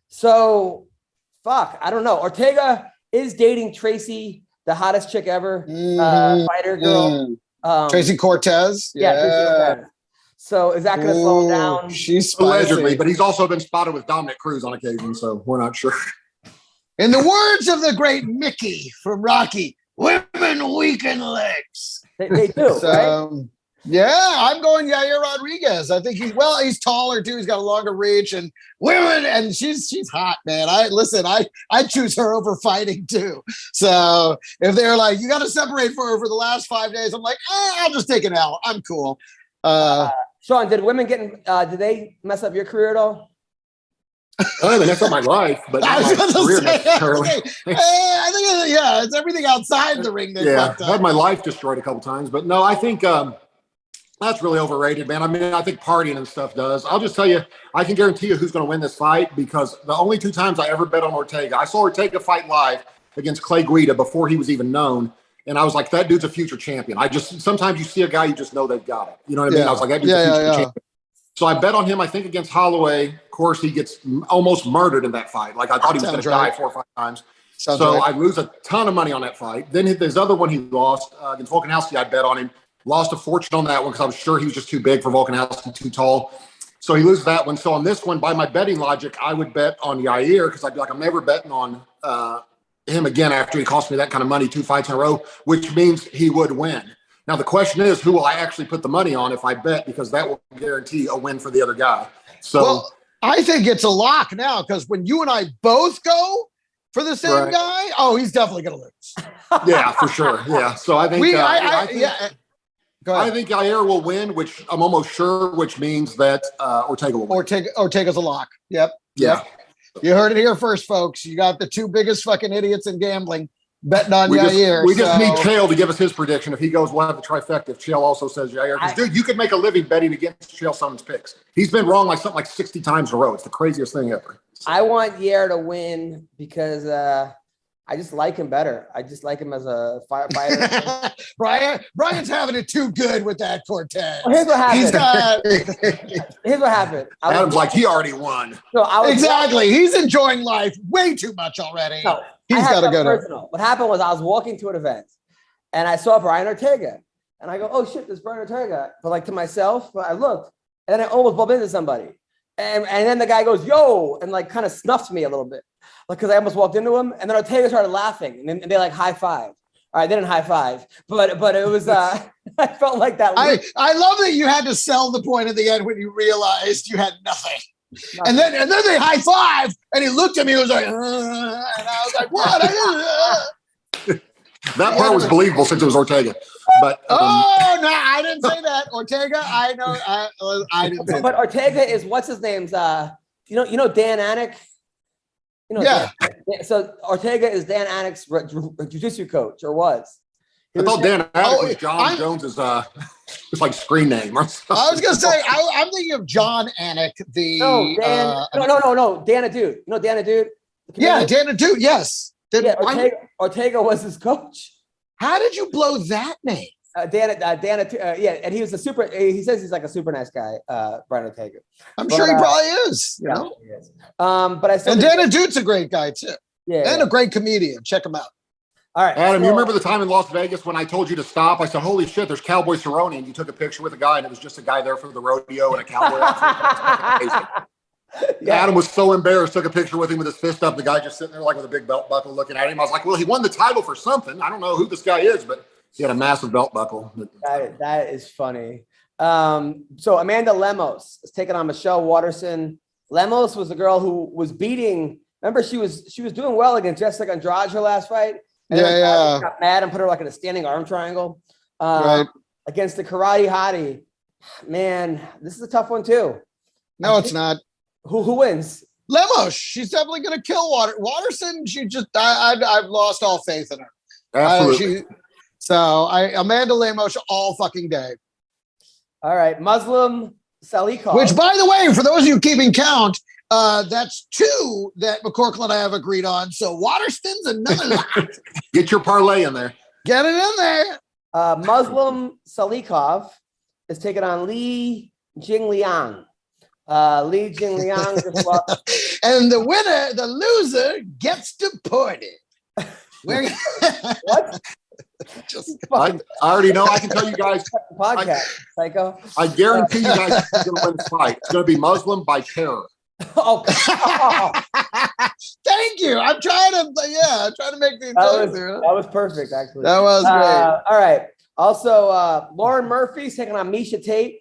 So fuck, I don't know. Ortega is dating Tracy, the hottest chick ever, fighter girl. Tracy Cortez. Yeah. Tracy Cortez. So is that going to slow him down? She's allegedly, spicy. but he's also been spotted with Dominic Cruz on occasion, so we're not sure. In the words of the great Mickey from Rocky, women weaken legs. They do, right? Yeah, I'm going Yair Rodriguez. I think he's taller too. He's got a longer reach, and women, and she's hot, man. I choose her over fighting too. So if they're like, you got to separate for her for the last 5 days, I'm like, I'll just take an L. I'm cool. Sean, did women did they mess up your career at all? I mean, that's not my life, but not my career necessarily. I think it's everything outside the ring. Yeah, I had my life destroyed a couple times, but no, I think that's really overrated, man. I mean, I think partying and stuff does. I'll just tell you, I can guarantee you who's going to win this fight because the only 2 times I ever bet on Ortega, I saw Ortega fight live against Clay Guida before he was even known. And I was like, that dude's a future champion. Sometimes you see a guy, you just know they've got it. You know what I mean? I was like, that dude's a future champion. So I bet on him, I think, against Holloway. Of course, he gets almost murdered in that fight. Like, I thought he was going to die 4 or 5 times. I lose a ton of money on that fight. Then his other one he lost against Volkanovski, I bet on him. Lost a fortune on that one because I was sure he was just too big for Volkanovski, too tall. So he loses that one. So on this one, by my betting logic, I would bet on Yair because I'd be like, I'm never betting on him again after he cost me that kind of money 2 fights in a row, which means he would win. Now, the question is, who will I actually put the money on if I bet? Because that will guarantee a win for the other guy. So I think it's a lock now because when you and I both go for the same guy, he's definitely going to lose. Yeah, for sure. Yeah. So I think I think Yair will win, which I'm almost sure, which means that Ortega will win. Ortega's a lock. Yep. Yeah. You heard it here first, folks. You got the 2 biggest fucking idiots in gambling betting on Yair. We just need Chael to give us his prediction. If he goes, we'll have the trifecta. If Chael also says Yair, because dude, you could make a living betting against Chael Sonnen's picks. He's been wrong something like 60 times in a row. It's the craziest thing ever. So. I want Yair to win because I just like him better. I just like him as a fighter. Brian's having it too good with that Cortez. Well, here's what happened. Adam's like, he already won. No, exactly. He's enjoying life way too much already. No, he's got to go to. What happened was I was walking to an event and I saw Brian Ortega and I go, oh shit, there's Brian Ortega. But like to myself, I looked and then I almost bumped into somebody. And then the guy goes, yo, and like kind of snuffed me a little bit. Like, because I almost walked into him, and then Ortega started laughing, and they like high five. All right, they didn't high five, but it was I felt like that. I love that you had to sell the point at the end when you realized you had nothing. And then they high five, and he looked at me, and was like, and I was like, what? That part was believable since it was Ortega. But no, I didn't say that. Ortega, I know, I didn't say that. But Ortega is what's his name's you know Dan Anik. You know, yeah. So Ortega is Dan Anik's jiu-jitsu coach, or was. I thought Dan Anik was John Jones's it's like screen name. I was gonna say I'm thinking of John Anik, no, Dana Dude. You know Dana Dude? Yeah, Dana Dude. Yes. Ortega was his coach. How did you blow that name? Dana, and he was he says he's like a super nice guy, Brian Ortega. I'm sure he probably is. You know? He is. But I still Dana Dude's a great guy too. Yeah, and a great comedian. Check him out. All right, Adam, you remember the time in Las Vegas when I told you to stop? I said, "Holy shit, there's Cowboy Cerrone," and you took a picture with a guy, and it was just a guy there for the rodeo and a cowboy outfit. Yeah. Adam was so embarrassed, took a picture with him with his fist up. The guy just sitting there like with a big belt buckle looking at him. I was like, well, he won the title for something. I don't know who this guy is, but he had a massive belt buckle. That is funny. So Amanda Lemos is taking on Michelle Waterson. Lemos was the girl who was beating. Remember, she was doing well against Jessica Andrade her last fight. And then got mad and put her like in a standing arm triangle against the karate hottie. Man, this is a tough one too. No, it's not. Who wins? Lemos. She's definitely going to kill Waterson. She just, I've lost all faith in her. Absolutely. Amanda Lemos all fucking day. All right, Muslim Salikov. Which, by the way, for those of you keeping count, that's 2 that McCorkle and I have agreed on. So Waterston's another lot. Get your parlay in there. Get it in there. Muslim Salikov is taking on Li Jingliang. Li Jingliang just lost. And the loser gets deported. What? I already know. I can tell you guys. Podcast, psycho. I guarantee you guys are going to win this fight. It's going to be Muslim by terror. Oh. Thank you. I'm trying to make the that was perfect, actually. That was great. All right. Also, Lauren Murphy's taking on Miesha Tate.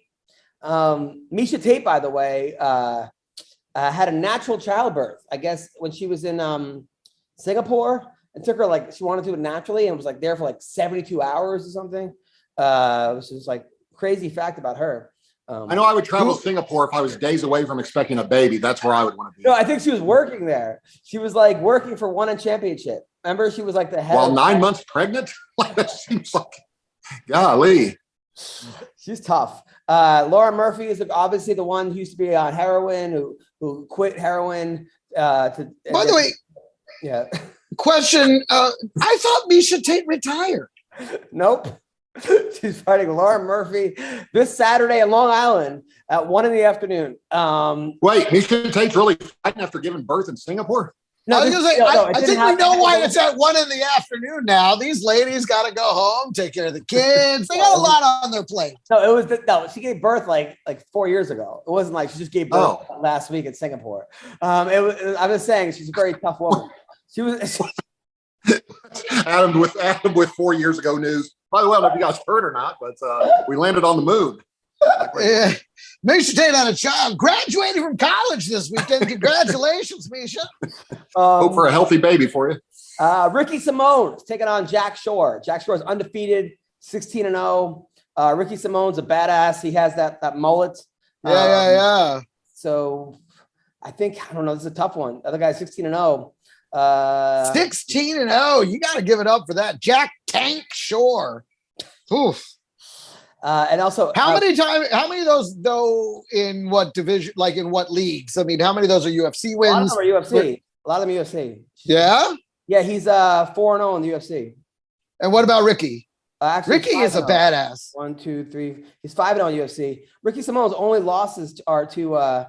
Miesha Tate, by the way, had a natural childbirth. I guess when she was in Singapore, it took her she wanted to do it naturally and was there for 72 hours or something. Which is crazy fact about her. I know I would travel to Singapore if I was days away from expecting a baby. That's where I would want to be. No, I think she was working there. She was working for One Championship. Remember, she was the head. While 9 months pregnant? That seems golly. She's tough. Laura Murphy is obviously the one who used to be on heroin, who quit heroin. By the way, yeah. Question: I thought Miesha Tate retired. Nope. She's fighting Laura Murphy this Saturday in Long Island at 1 p.m. Wait, Miesha Tate's really fighting after giving birth in Singapore? No, I think we know why it's at 1 p.m. now. These ladies got to go home, take care of the kids. They got a lot on their plate. No, she gave birth like 4 years ago. It wasn't she just gave birth last week in Singapore. I'm just saying she's a very tough woman. She was Adam with 4 years ago news. By the way, I don't know if you guys heard or not, but we landed on the moon. Miesha Tate had a child, graduated from college this weekend. Congratulations, Miesha. Hope for a healthy baby for you. Ricky Simone's taking on Jack Shore. Jack Shore is undefeated, 16-0. Ricky Simone's a badass. He has that mullet. Yeah. So I don't know. This is a tough one. The other guy's 16-0. 16-0. You got to give it up for that. Jack Tank Shore. Oof. And also, how many of those though in what division, in what leagues? I mean, how many of those are UFC wins? A lot of them are UFC. A lot of them UFC. Yeah? Yeah, he's 4-0 in the UFC. And what about Ricky? Actually, Ricky is a badass. 1, 2, 3. He's 5-0 in UFC. Ricky Simone's only losses are to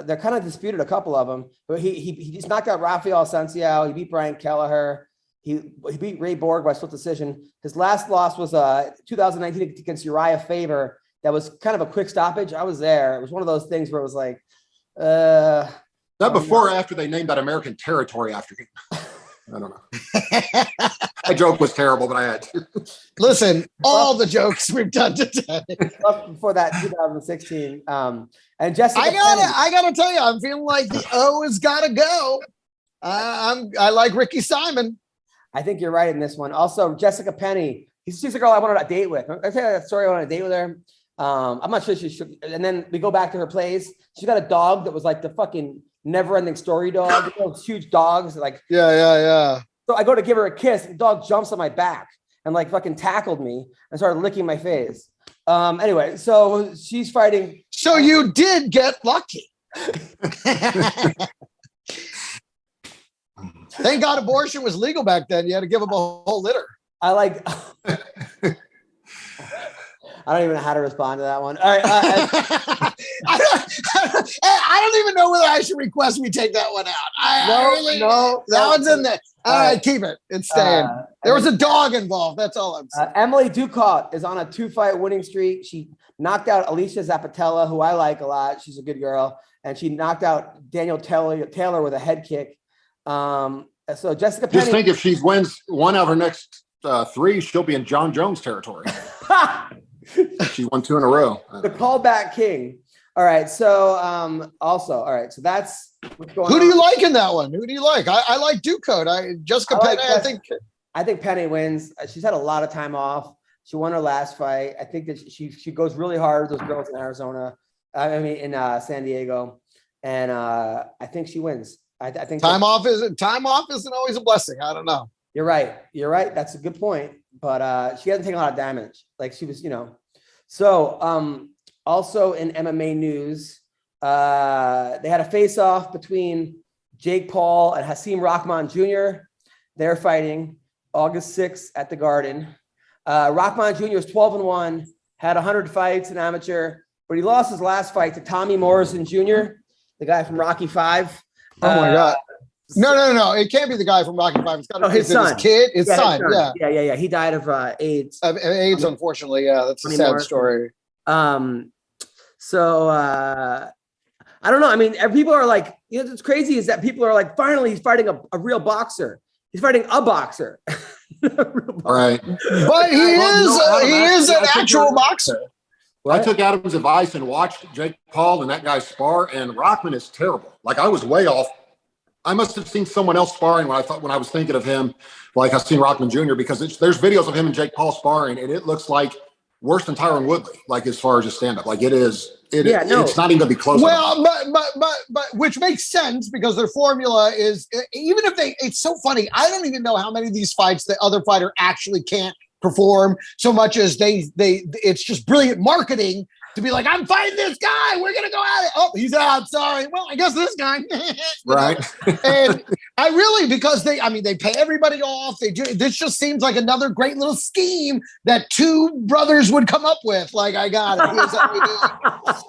they're kind of disputed, a couple of them, but he just knocked out Rafael Santiago. He beat Brian Kelleher. He beat Ray Borg by split decision. His last loss was 2019 against Uriah Faber. That was kind of a quick stoppage. I was there. It was one of those things where it was that before or after they named that American territory after him? I don't know. That joke was terrible, but I had to. Listen, all the jokes we've done today. Before that, 2016. And Jessica, I gotta tell you, I'm feeling like the O has got to go. I like Ricky Simon. I think you're right in this one. Also, Jessica Penny. She's the girl I wanted a date with. I tell you that story. I wanted a date with her. I'm not sure she should. And then we go back to her place. She got a dog that was the fucking never-ending story dog. Those huge dogs. Yeah. So I go to give her a kiss. And the dog jumps on my back and fucking tackled me and started licking my face. Anyway, so she's fighting. So you did get lucky. Thank God abortion was legal back then. You had to give them a whole litter. I don't even know how to respond to that one. All right. I don't even know whether I should request we take that one out. No, that one's in there. All right, keep it. It's staying. There was a dog involved. That's all I'm saying. Emily Ducat is on a 2-fight winning streak. She knocked out Alicia Zapatella, who I like a lot. She's a good girl. And she knocked out Daniel Taylor with a head kick. So Jessica Penny. Just think if she wins one of her next 3, she'll be in John Jones territory. She won 2 in a row. The callback king. All right. So all right. So that's what's going on. Who do you like in that one? Who do you like? I like Ducote. Jessica Penne, I think Penny wins. She's had a lot of time off. She won her last fight. I think that she goes really hard with those girls in Arizona. In San Diego, and I think she wins. I think time off isn't always a blessing. I don't know. You're right. That's a good point. But she hasn't taken a lot of damage. Like she was, So also in MMA news, they had a face-off between Jake Paul and Hakeem Rahman Jr. They're fighting August 6th at the Garden. Rahman Jr. is 12-1, had 100 fights in amateur, but he lost his last fight to Tommy Morrison Jr., the guy from Rocky V. Oh my God. No. It can't be the guy from Rocky V. It's got to be his son. His son. Yeah. He died of AIDS. AIDS, unfortunately. Yeah, that's a sad story. So I don't know. I mean, people are like, what's crazy is that people are like, finally, he's fighting a real boxer. He's fighting a boxer. Right. But he is an actual boxer. I took Adam's advice and watched Jake Paul and that guy spar, and Rahman is terrible. Like, I was way off. I must have seen someone else sparring when I was thinking of him, like I've seen Rahman Jr., because there's videos of him and Jake Paul sparring, and it looks like worse than Tyron Woodley, like as far as his stand-up. Like it's not even gonna be close. Well, but which makes sense because their formula is, even if it's so funny. I don't even know how many of these fights the other fighter actually can't perform, so much as it's just brilliant marketing to be like, I'm fighting this guy, we're gonna go at it. Oh, he's out, sorry. Well, I guess this guy. Right. And I really, because they pay everybody off. This just seems like another great little scheme that two brothers would come up with. Like, I got it.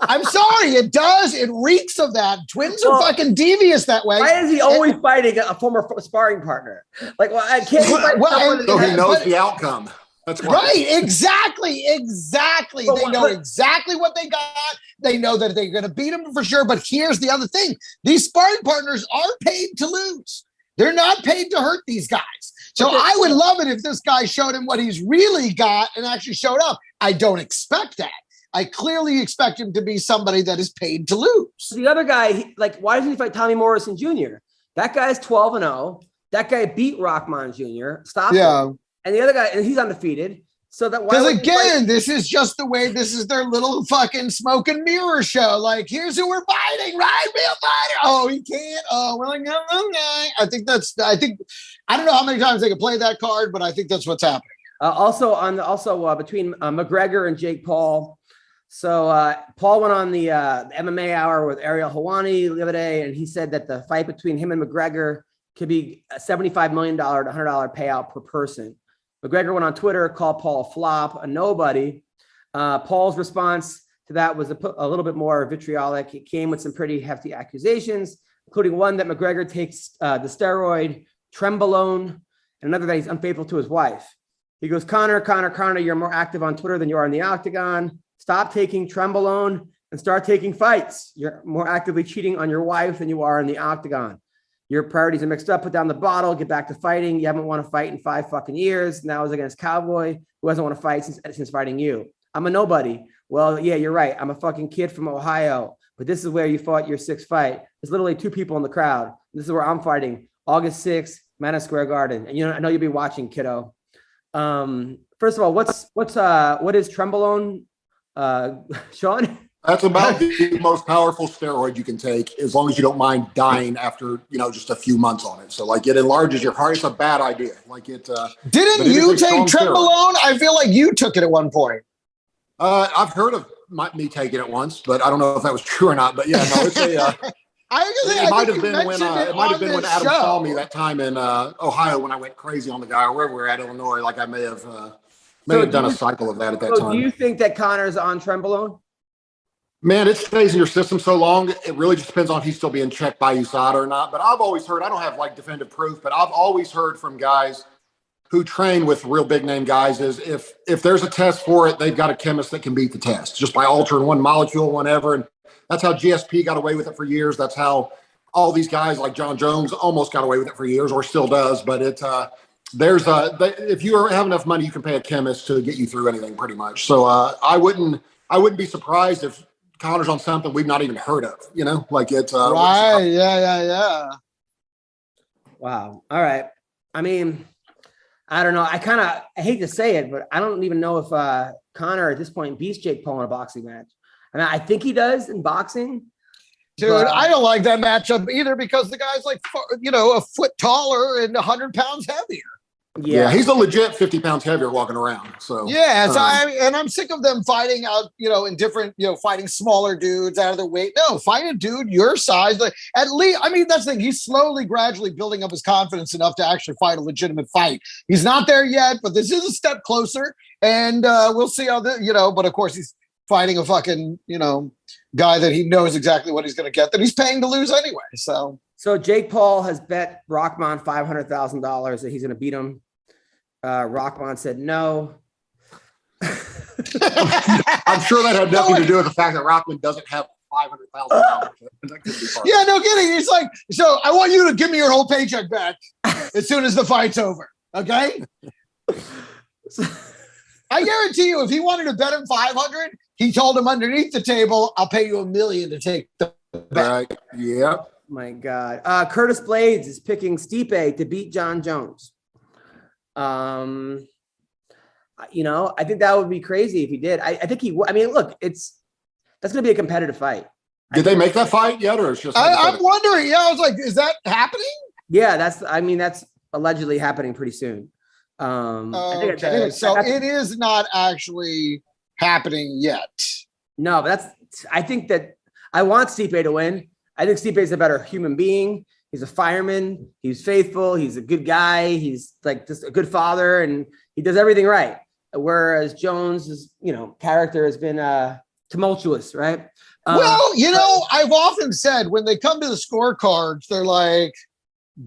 I'm sorry, it does. It reeks of that. Twins are fucking devious that way. Why is he always fighting a former sparring partner? Like, well, I can't. So he knows the outcome. That's right. Exactly. They know exactly what they got. They know that they're going to beat him for sure. But here's the other thing. These sparring partners are paid to lose. They're not paid to hurt these guys. So I would love it if this guy showed him what he's really got and actually showed up. I don't expect that. I clearly expect him to be somebody that is paid to lose. The other guy, why doesn't he fight Tommy Morrison Jr.? That guy's 12-0. That guy beat Rahman Jr. Stop him. And the other guy, and he's undefeated. So that because again, this is just the way. This is their little fucking smoke and mirror show. Like, here's who we're fighting, right? Real fighter. Oh, he can't. Oh, we're like, no, guy. I don't know how many times they can play that card, but I think that's what's happening. Between McGregor and Jake Paul. So Paul went on the MMA Hour with Ariel Helwani the other day, and he said that the fight between him and McGregor could be a $75 million to $100 payout per person. McGregor went on Twitter, called Paul a flop, a nobody. Paul's response to that was a little bit more vitriolic. It came with some pretty hefty accusations, including one that McGregor takes the steroid Trenbolone, and another that he's unfaithful to his wife. He goes, Connor, you're more active on Twitter than you are in the octagon. Stop taking Trenbolone and start taking fights. You're more actively cheating on your wife than you are in the octagon. Your priorities are mixed up. Put down the bottle. Get back to fighting. You haven't won a fight in 5 fucking years. Now it's against Cowboy, who hasn't won a fight since fighting you. I'm a nobody. Well, yeah, you're right. I'm a fucking kid from Ohio. But this is where you fought your 6th fight. There's literally 2 people in the crowd. This is where I'm fighting. August 6th, Madison Square Garden. And I know you'll be watching, kiddo. First of all, what is Trenbolone, Sean? That's about the most powerful steroid you can take, as long as you don't mind dying after, just a few months on it. So it enlarges your heart. It's a bad idea. Didn't you take Trenbolone? I feel like you took it at one point. I've heard of me taking it once, but I don't know if that was true or not. But yeah, no, it's a. It might have been when Adam saw me that time in Ohio when I went crazy on the guy, or wherever we were at Illinois. Like, I may have done a cycle of that at that time. Do you think that Connor's on Trenbolone? Man, it stays in your system so long. It really just depends on if he's still being checked by USADA or not. But I've always heard, I don't have definitive proof, but I've always heard from guys who train with real big name guys is if there's a test for it, they've got a chemist that can beat the test just by altering one molecule, whatever. And that's how GSP got away with it for years. That's how all these guys like John Jones almost got away with it for years, or still does. But if you have enough money, you can pay a chemist to get you through anything pretty much. So I wouldn't be surprised if Conor's on something we've not even heard of, like it's right. Yeah. Wow. All right. I mean, I don't know. I hate to say it, but I don't even know if Conor at this point beats Jake Paul in a boxing match. I mean, I think he does in boxing. Dude, I don't like that matchup either because the guy's like, a foot taller and 100 pounds heavier. Yeah, he's a legit 50 pounds heavier walking around. So I'm sick of them fighting out, in different, fighting smaller dudes out of their weight. No, fight a dude your size. Like at least, I mean, that's the thing. He's slowly, gradually building up his confidence enough to actually fight a legitimate fight. He's not there yet, but this is a step closer, and we'll see how But of course, he's fighting a fucking, guy that he knows exactly what he's going to get. That he's paying to lose anyway. So Jake Paul has bet Rockman $500,000 that he's going to beat him. Rockman said no. I'm sure that had nothing to do with the fact that Rockman doesn't have $500,000. Yeah, no kidding. He's like, so I want you to give me your whole paycheck back as soon as the fight's over. Okay. I guarantee you, if he wanted to bet him 500, he told him underneath the table, "I'll pay you $1 million to take the bet." Right. Yeah. My God. Curtis Blades is picking Stipe to beat John Jones. I think that would be crazy if he did. I think he. I mean, look, that's going to be a competitive fight. Did they make that fight yet, or it's just? I'm wondering. Yeah, I was like, is that happening? Yeah, that's allegedly happening pretty soon. Okay, so it is not actually happening yet. No, but I think that I want Stipe to win. I think Stipe is a better human being. He's a fireman. He's faithful. He's a good guy. He's like just a good father, and he does everything right. Whereas Jones's, character has been tumultuous, right? I've often said when they come to the scorecards, they're like,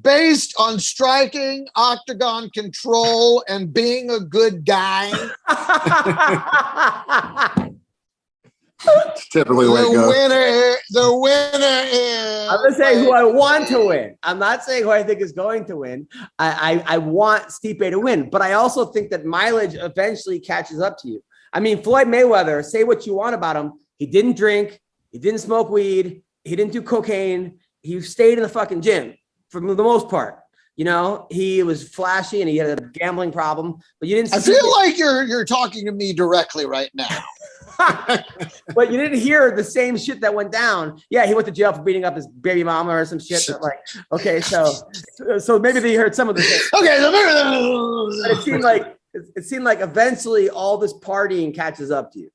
based on striking, octagon control, and being a good guy. It's typically the way it goes. The winner is. I'm going to say who I want to win. I'm not saying who I think is going to win. I want Stipe to win, but I also think that mileage eventually catches up to you. I mean, Floyd Mayweather, say what you want about him. He didn't drink. He didn't smoke weed. He didn't do cocaine. He stayed in the fucking gym. For the most part, he was flashy and he had a gambling problem, but you didn't. I feel like you're talking to me directly right now. But you didn't hear the same shit that went down. Yeah, he went to jail for beating up his baby mama or some shit. Okay, so maybe they heard some of the things. Okay, but it seemed like eventually all this partying catches up to you.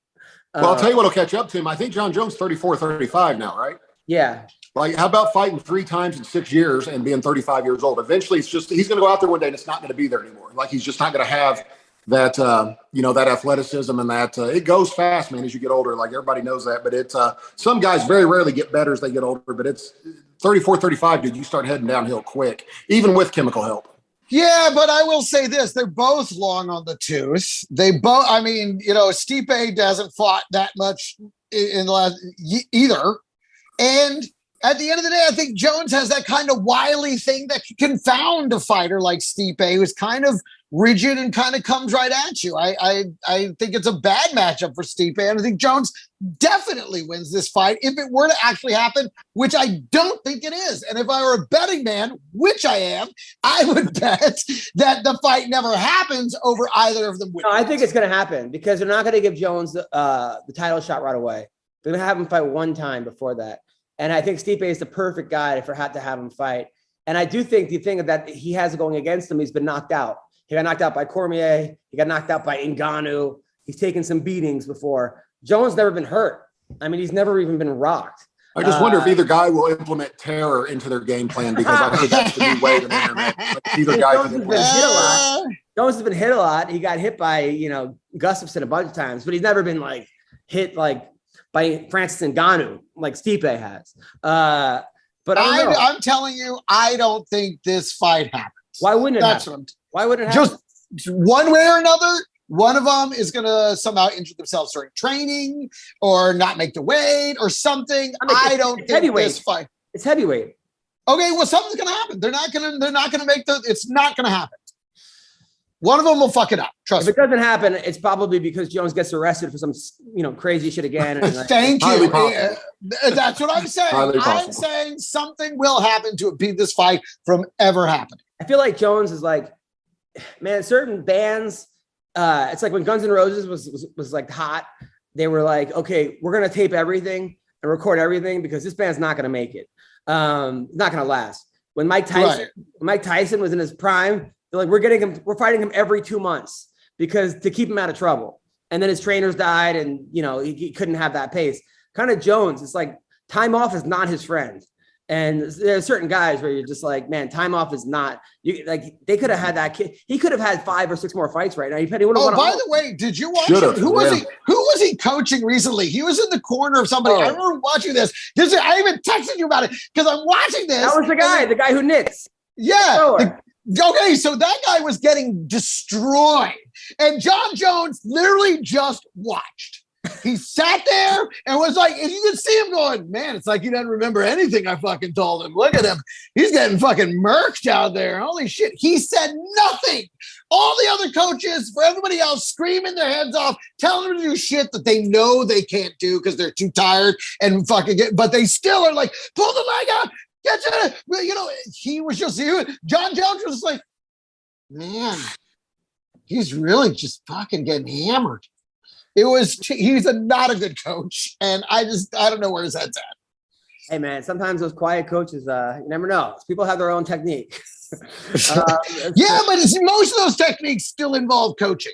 Well, I'll tell you what'll catch up to him. I think John Jones 34, 35 now, right? Yeah. Like, how about fighting 3 times in 6 years and being 35 years old? Eventually, he's going to go out there one day and it's not going to be there anymore. Like, he's just not going to have that, that athleticism and that it goes fast, man, as you get older. Like, everybody knows that. But it's some guys very rarely get better as they get older. But it's 34, 35, dude, you start heading downhill quick, even with chemical help. Yeah, but I will say this. They're both long on the tooth. Stipe hasn't fought that much in the last either. And at the end of the day, I think Jones has that kind of wily thing that can confound a fighter like Stipe, who's kind of rigid and kind of comes right at you. I think it's a bad matchup for Stipe, and I think Jones definitely wins this fight if it were to actually happen, which I don't think it is. And if I were a betting man, which I am, I would bet that the fight never happens over either of them. No, I think it's going to happen because they're not going to give Jones the title shot right away. They're going to have him fight one time before that. And I think Stipe is the perfect guy to have him fight. And I do think the thing that he has going against him, he's been knocked out. He got knocked out by Cormier. He got knocked out by Ngannou. He's taken some beatings before. Jones never been hurt. I mean, he's never even been rocked. I just wonder if either guy will implement terror into their game plan because I think that's the new way to internet. Like, either guy Jones has been hit a lot. Jones has been hit a lot. He got hit by, Gustafsson a bunch of times, but he's never been hit by Francis Ngannou like Stipe has. But I'm telling you, I don't think this fight happens. Why wouldn't it happen? Why wouldn't it happen? Just one way or another, one of them is going to somehow injure themselves during training or not make the weight or something. I don't think heavyweight. This fight. It's heavyweight. Okay, well, something's going to happen. They're not going to make it's not going to happen. One of them will fuck it up. Trust me. If it doesn't happen, it's probably because Jones gets arrested for some, crazy shit again. And Thank you. possible. That's what I'm saying. I'm saying something will happen to impede this fight from ever happening. I feel like Jones is like, man, certain bands, it's like when Guns N' Roses was like hot. They were like, okay, we're going to tape everything and record everything because this band's not going to make it. Not going to last. When Mike Tyson was in his prime, they're like, we're fighting him every 2 months because to keep him out of trouble. And then his trainers died and, he couldn't have that pace. Kind of Jones, it's like time off is not his friend. And there are certain guys where you're just like, man, time off is not, they could have had that kid. He could have had 5 or 6 more fights right now. By the way, did you watch it? Who was he coaching recently? He was in the corner of somebody. I remember watching this. I even texted you about it because I'm watching this. That was the guy who knits. Yeah. Okay, so that guy was getting destroyed. And John Jones literally just watched. He sat there and was like, and you could see him going, man, it's like he doesn't remember anything I fucking told him. Look at him. He's getting fucking murked out there. Holy shit. He said nothing. All the other coaches, for everybody else, screaming their heads off, telling them to do shit that they know they can't do because they're too tired and fucking but they still are like, pull the leg out. John Jones was like, man, he's really just fucking getting hammered. He's not a good coach. And I don't know where his head's at. Hey man, sometimes those quiet coaches, you never know. People have their own technique. Yeah, but most of those techniques still involve coaching.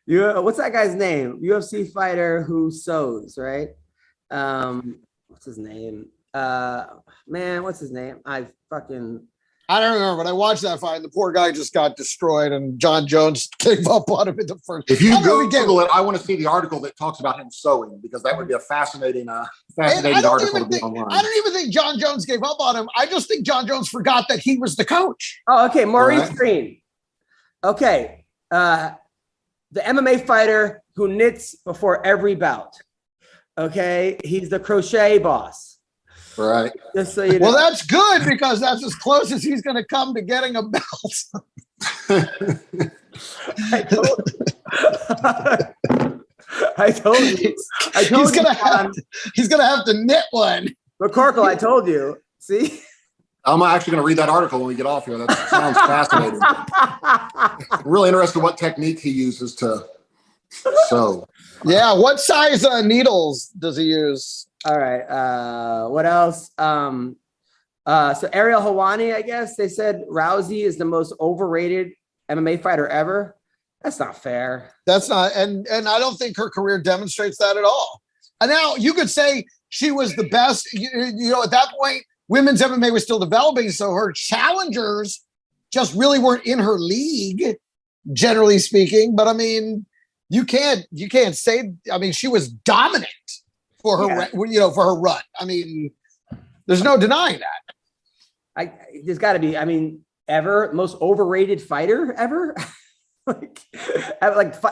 What's that guy's name? UFC fighter who sews, right? What's his name? What's his name? I don't remember, but I watched that fight and the poor guy just got destroyed and John Jones gave up on him in the first. If you Google it, I want to see the article that talks about him sewing because that would be a fascinating article to be online. I don't even think John Jones gave up on him. I just think John Jones forgot that he was the coach. Oh, okay. Maurice Green. Okay. The MMA fighter who knits before every bout. Okay. He's the crochet boss. Right. Just so you know. Well, that's good because that's as close as he's going to come to getting a belt. I told you. He's going to have to knit one. McCorkle, I told you. See? I'm actually going to read that article when we get off here. That sounds fascinating. I'm really interested in what technique he uses to sew. Yeah. What size needles does he use? All right. What else? So Ariel Helwani, I guess they said Rousey is the most overrated MMA fighter ever. That's not fair. That's not, and I don't think her career demonstrates that at all. And now you could say she was the best. At that point, women's MMA was still developing, so her challengers just really weren't in her league, generally speaking. But I mean, you can't say. I mean, she was dominant. For her, for her run. I mean, there's no denying that. There's got to be. I mean, most overrated fighter ever. He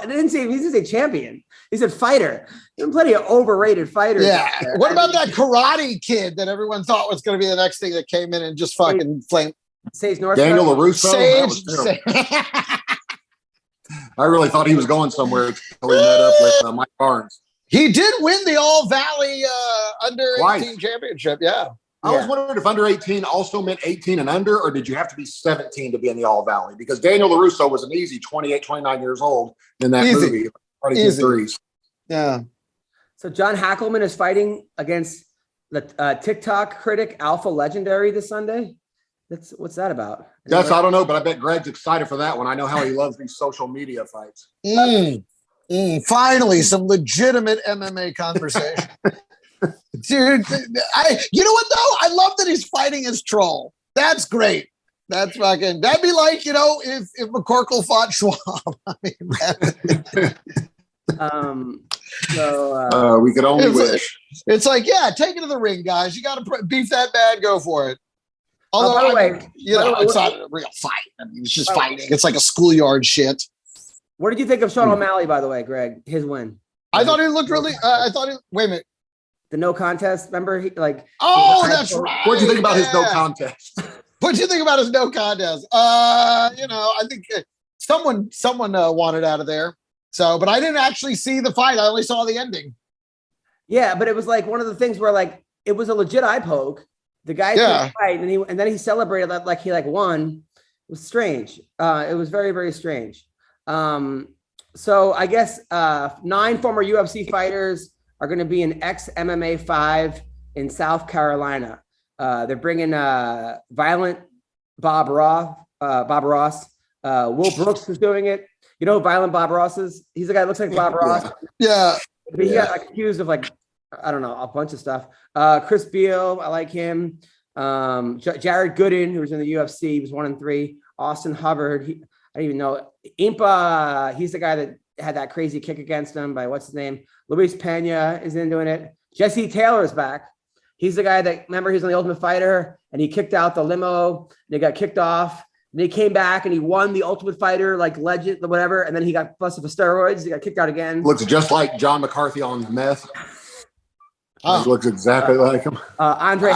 didn't say champion. He said fighter. There's plenty of overrated fighters. Yeah. What about that karate kid that everyone thought was going to be the next thing that came in and just fucking flamed? Sage North. Daniel LaRusso. Sage. I really thought he was going somewhere until he met up with Mike Barnes. He did win the All Valley under 18 championship. Yeah. I was wondering if under 18 also meant 18 and under, or did you have to be 17 to be in the All Valley? Because Daniel LaRusso was an easy 28, 29 years old in that movie. Easy. Yeah. So John Hackelman is fighting against the TikTok critic Alpha Legendary this Sunday. What's that about? I don't know, but I bet Greg's excited for that one. I know how he loves these social media fights. Finally, some legitimate MMA conversation. Dude, you know what though? I love that he's fighting his troll. That's great. That'd be like, if McCorkle fought Schwab. I mean, we could only wish. It's like, take it to the ring, guys. You got to beef that bad, go for it. Although, by the way, it's not a real fight. I mean, it's just fighting. It's like a schoolyard shit. What did you think of Sean O'Malley, by the way, Greg? His win. I thought he looked really. Wait a minute. The no contest. Remember, That's right. What do you think about his no contest? What do you think about his no contest? I think someone wanted out of there. So, but I didn't actually see the fight. I only saw the ending. Yeah, but it was like one of the things where like it was a legit eye poke. The guy couldn't fight, and then he celebrated that like he won. It was strange. It was very, very strange. So I guess 9 former UFC fighters are going to be in ex-MMA 5 in South Carolina. They're bringing Violent Bob Ross. Will Brooks is doing it. You know who Violent Bob Ross is? He's the guy that looks like Bob Ross. Yeah. But he got accused of like, I don't know, a bunch of stuff. Chris Beal, I like him. Jared Gooden, who was in the UFC, he was 1-3. Austin Hubbard, I don't even know. Impa, he's the guy that had that crazy kick against him by what's his name? Luis Pena is in doing it. Jesse Taylor's back. He's the guy that, remember, he's on the Ultimate Fighter and he kicked out the limo and he got kicked off. And he came back and he won the Ultimate Fighter, like legend, whatever. And then he got busted for steroids. He got kicked out again. Looks just like John McCarthy on meth. He looks exactly like him. Andre.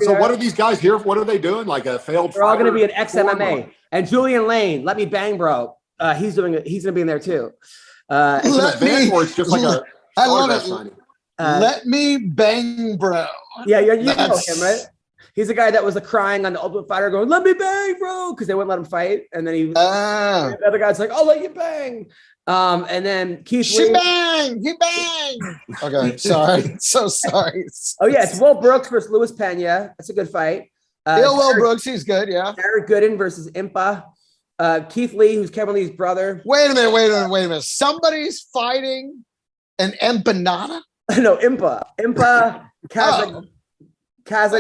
So what are these guys here? What are they doing? Like a failed They're all going to be an ex-MMA. And Julian Lane, let me bang, bro. He's doing it. He's going to be in there too. Or it's just like a I love it. Let me bang, bro. Yeah, you know him, right? He's the guy that was crying on the Ultimate Fighter going, let me bang, bro, because they wouldn't let him fight. And then the other guy's like, I'll let you bang. And then Keith Lee. Bang, you bang. Okay, sorry. So sorry. Oh, yeah, it's Will Brooks versus Luis Pena. That's a good fight. Will Brooks, he's good, yeah. Jared Gooden versus Impa. Keith Lee, who's Kevin Lee's brother. Wait a minute. Somebody's fighting an empanada? No, Impa. Kazan.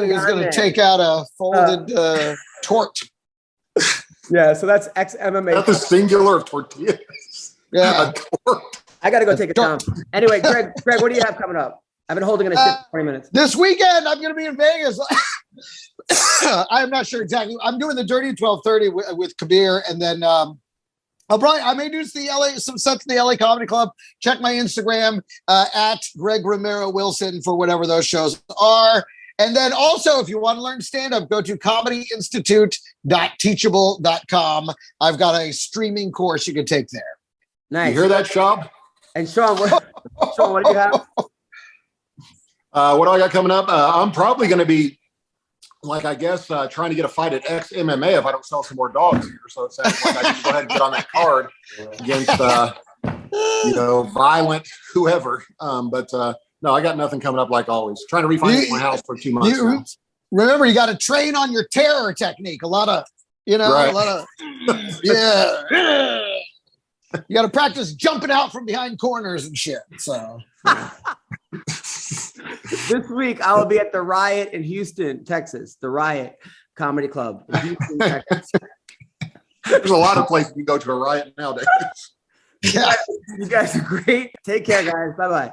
He's going to take out a folded tort. Yeah, so that's ex-MMA. That's the singular of tortillas. Yeah. I got to go take a dump. Anyway, Greg, what do you have coming up? I've been holding in a shit for 20 minutes. This weekend, I'm going to be in Vegas. I'm not sure exactly. I'm doing the Dirty 1230 with Kabir, and then I may do some sets in the LA Comedy Club. Check my Instagram at Greg Romero Wilson for whatever those shows are. And then also, if you want to learn stand-up, go to comedyinstitute.teachable.com. I've got a streaming course you can take there. Nice. You hear that, Shab? And Sean, what do you have? What do I got coming up? I'm probably going to be, trying to get a fight at ex-MMA if I don't sell some more dogs here. So it sounds like I need to go ahead and get on that card against, violent whoever. No, I got nothing coming up like always. Trying to refinance my house for 2 months now. Remember, you got to train on your terror technique. A lot of. You got to practice jumping out from behind corners and shit. So this week I will be at the Riot in Houston, Texas. The Riot Comedy Club in Houston, Texas. There's a lot of places you can go to a Riot nowadays. Yeah. You guys are great. Take care, guys. Bye-bye.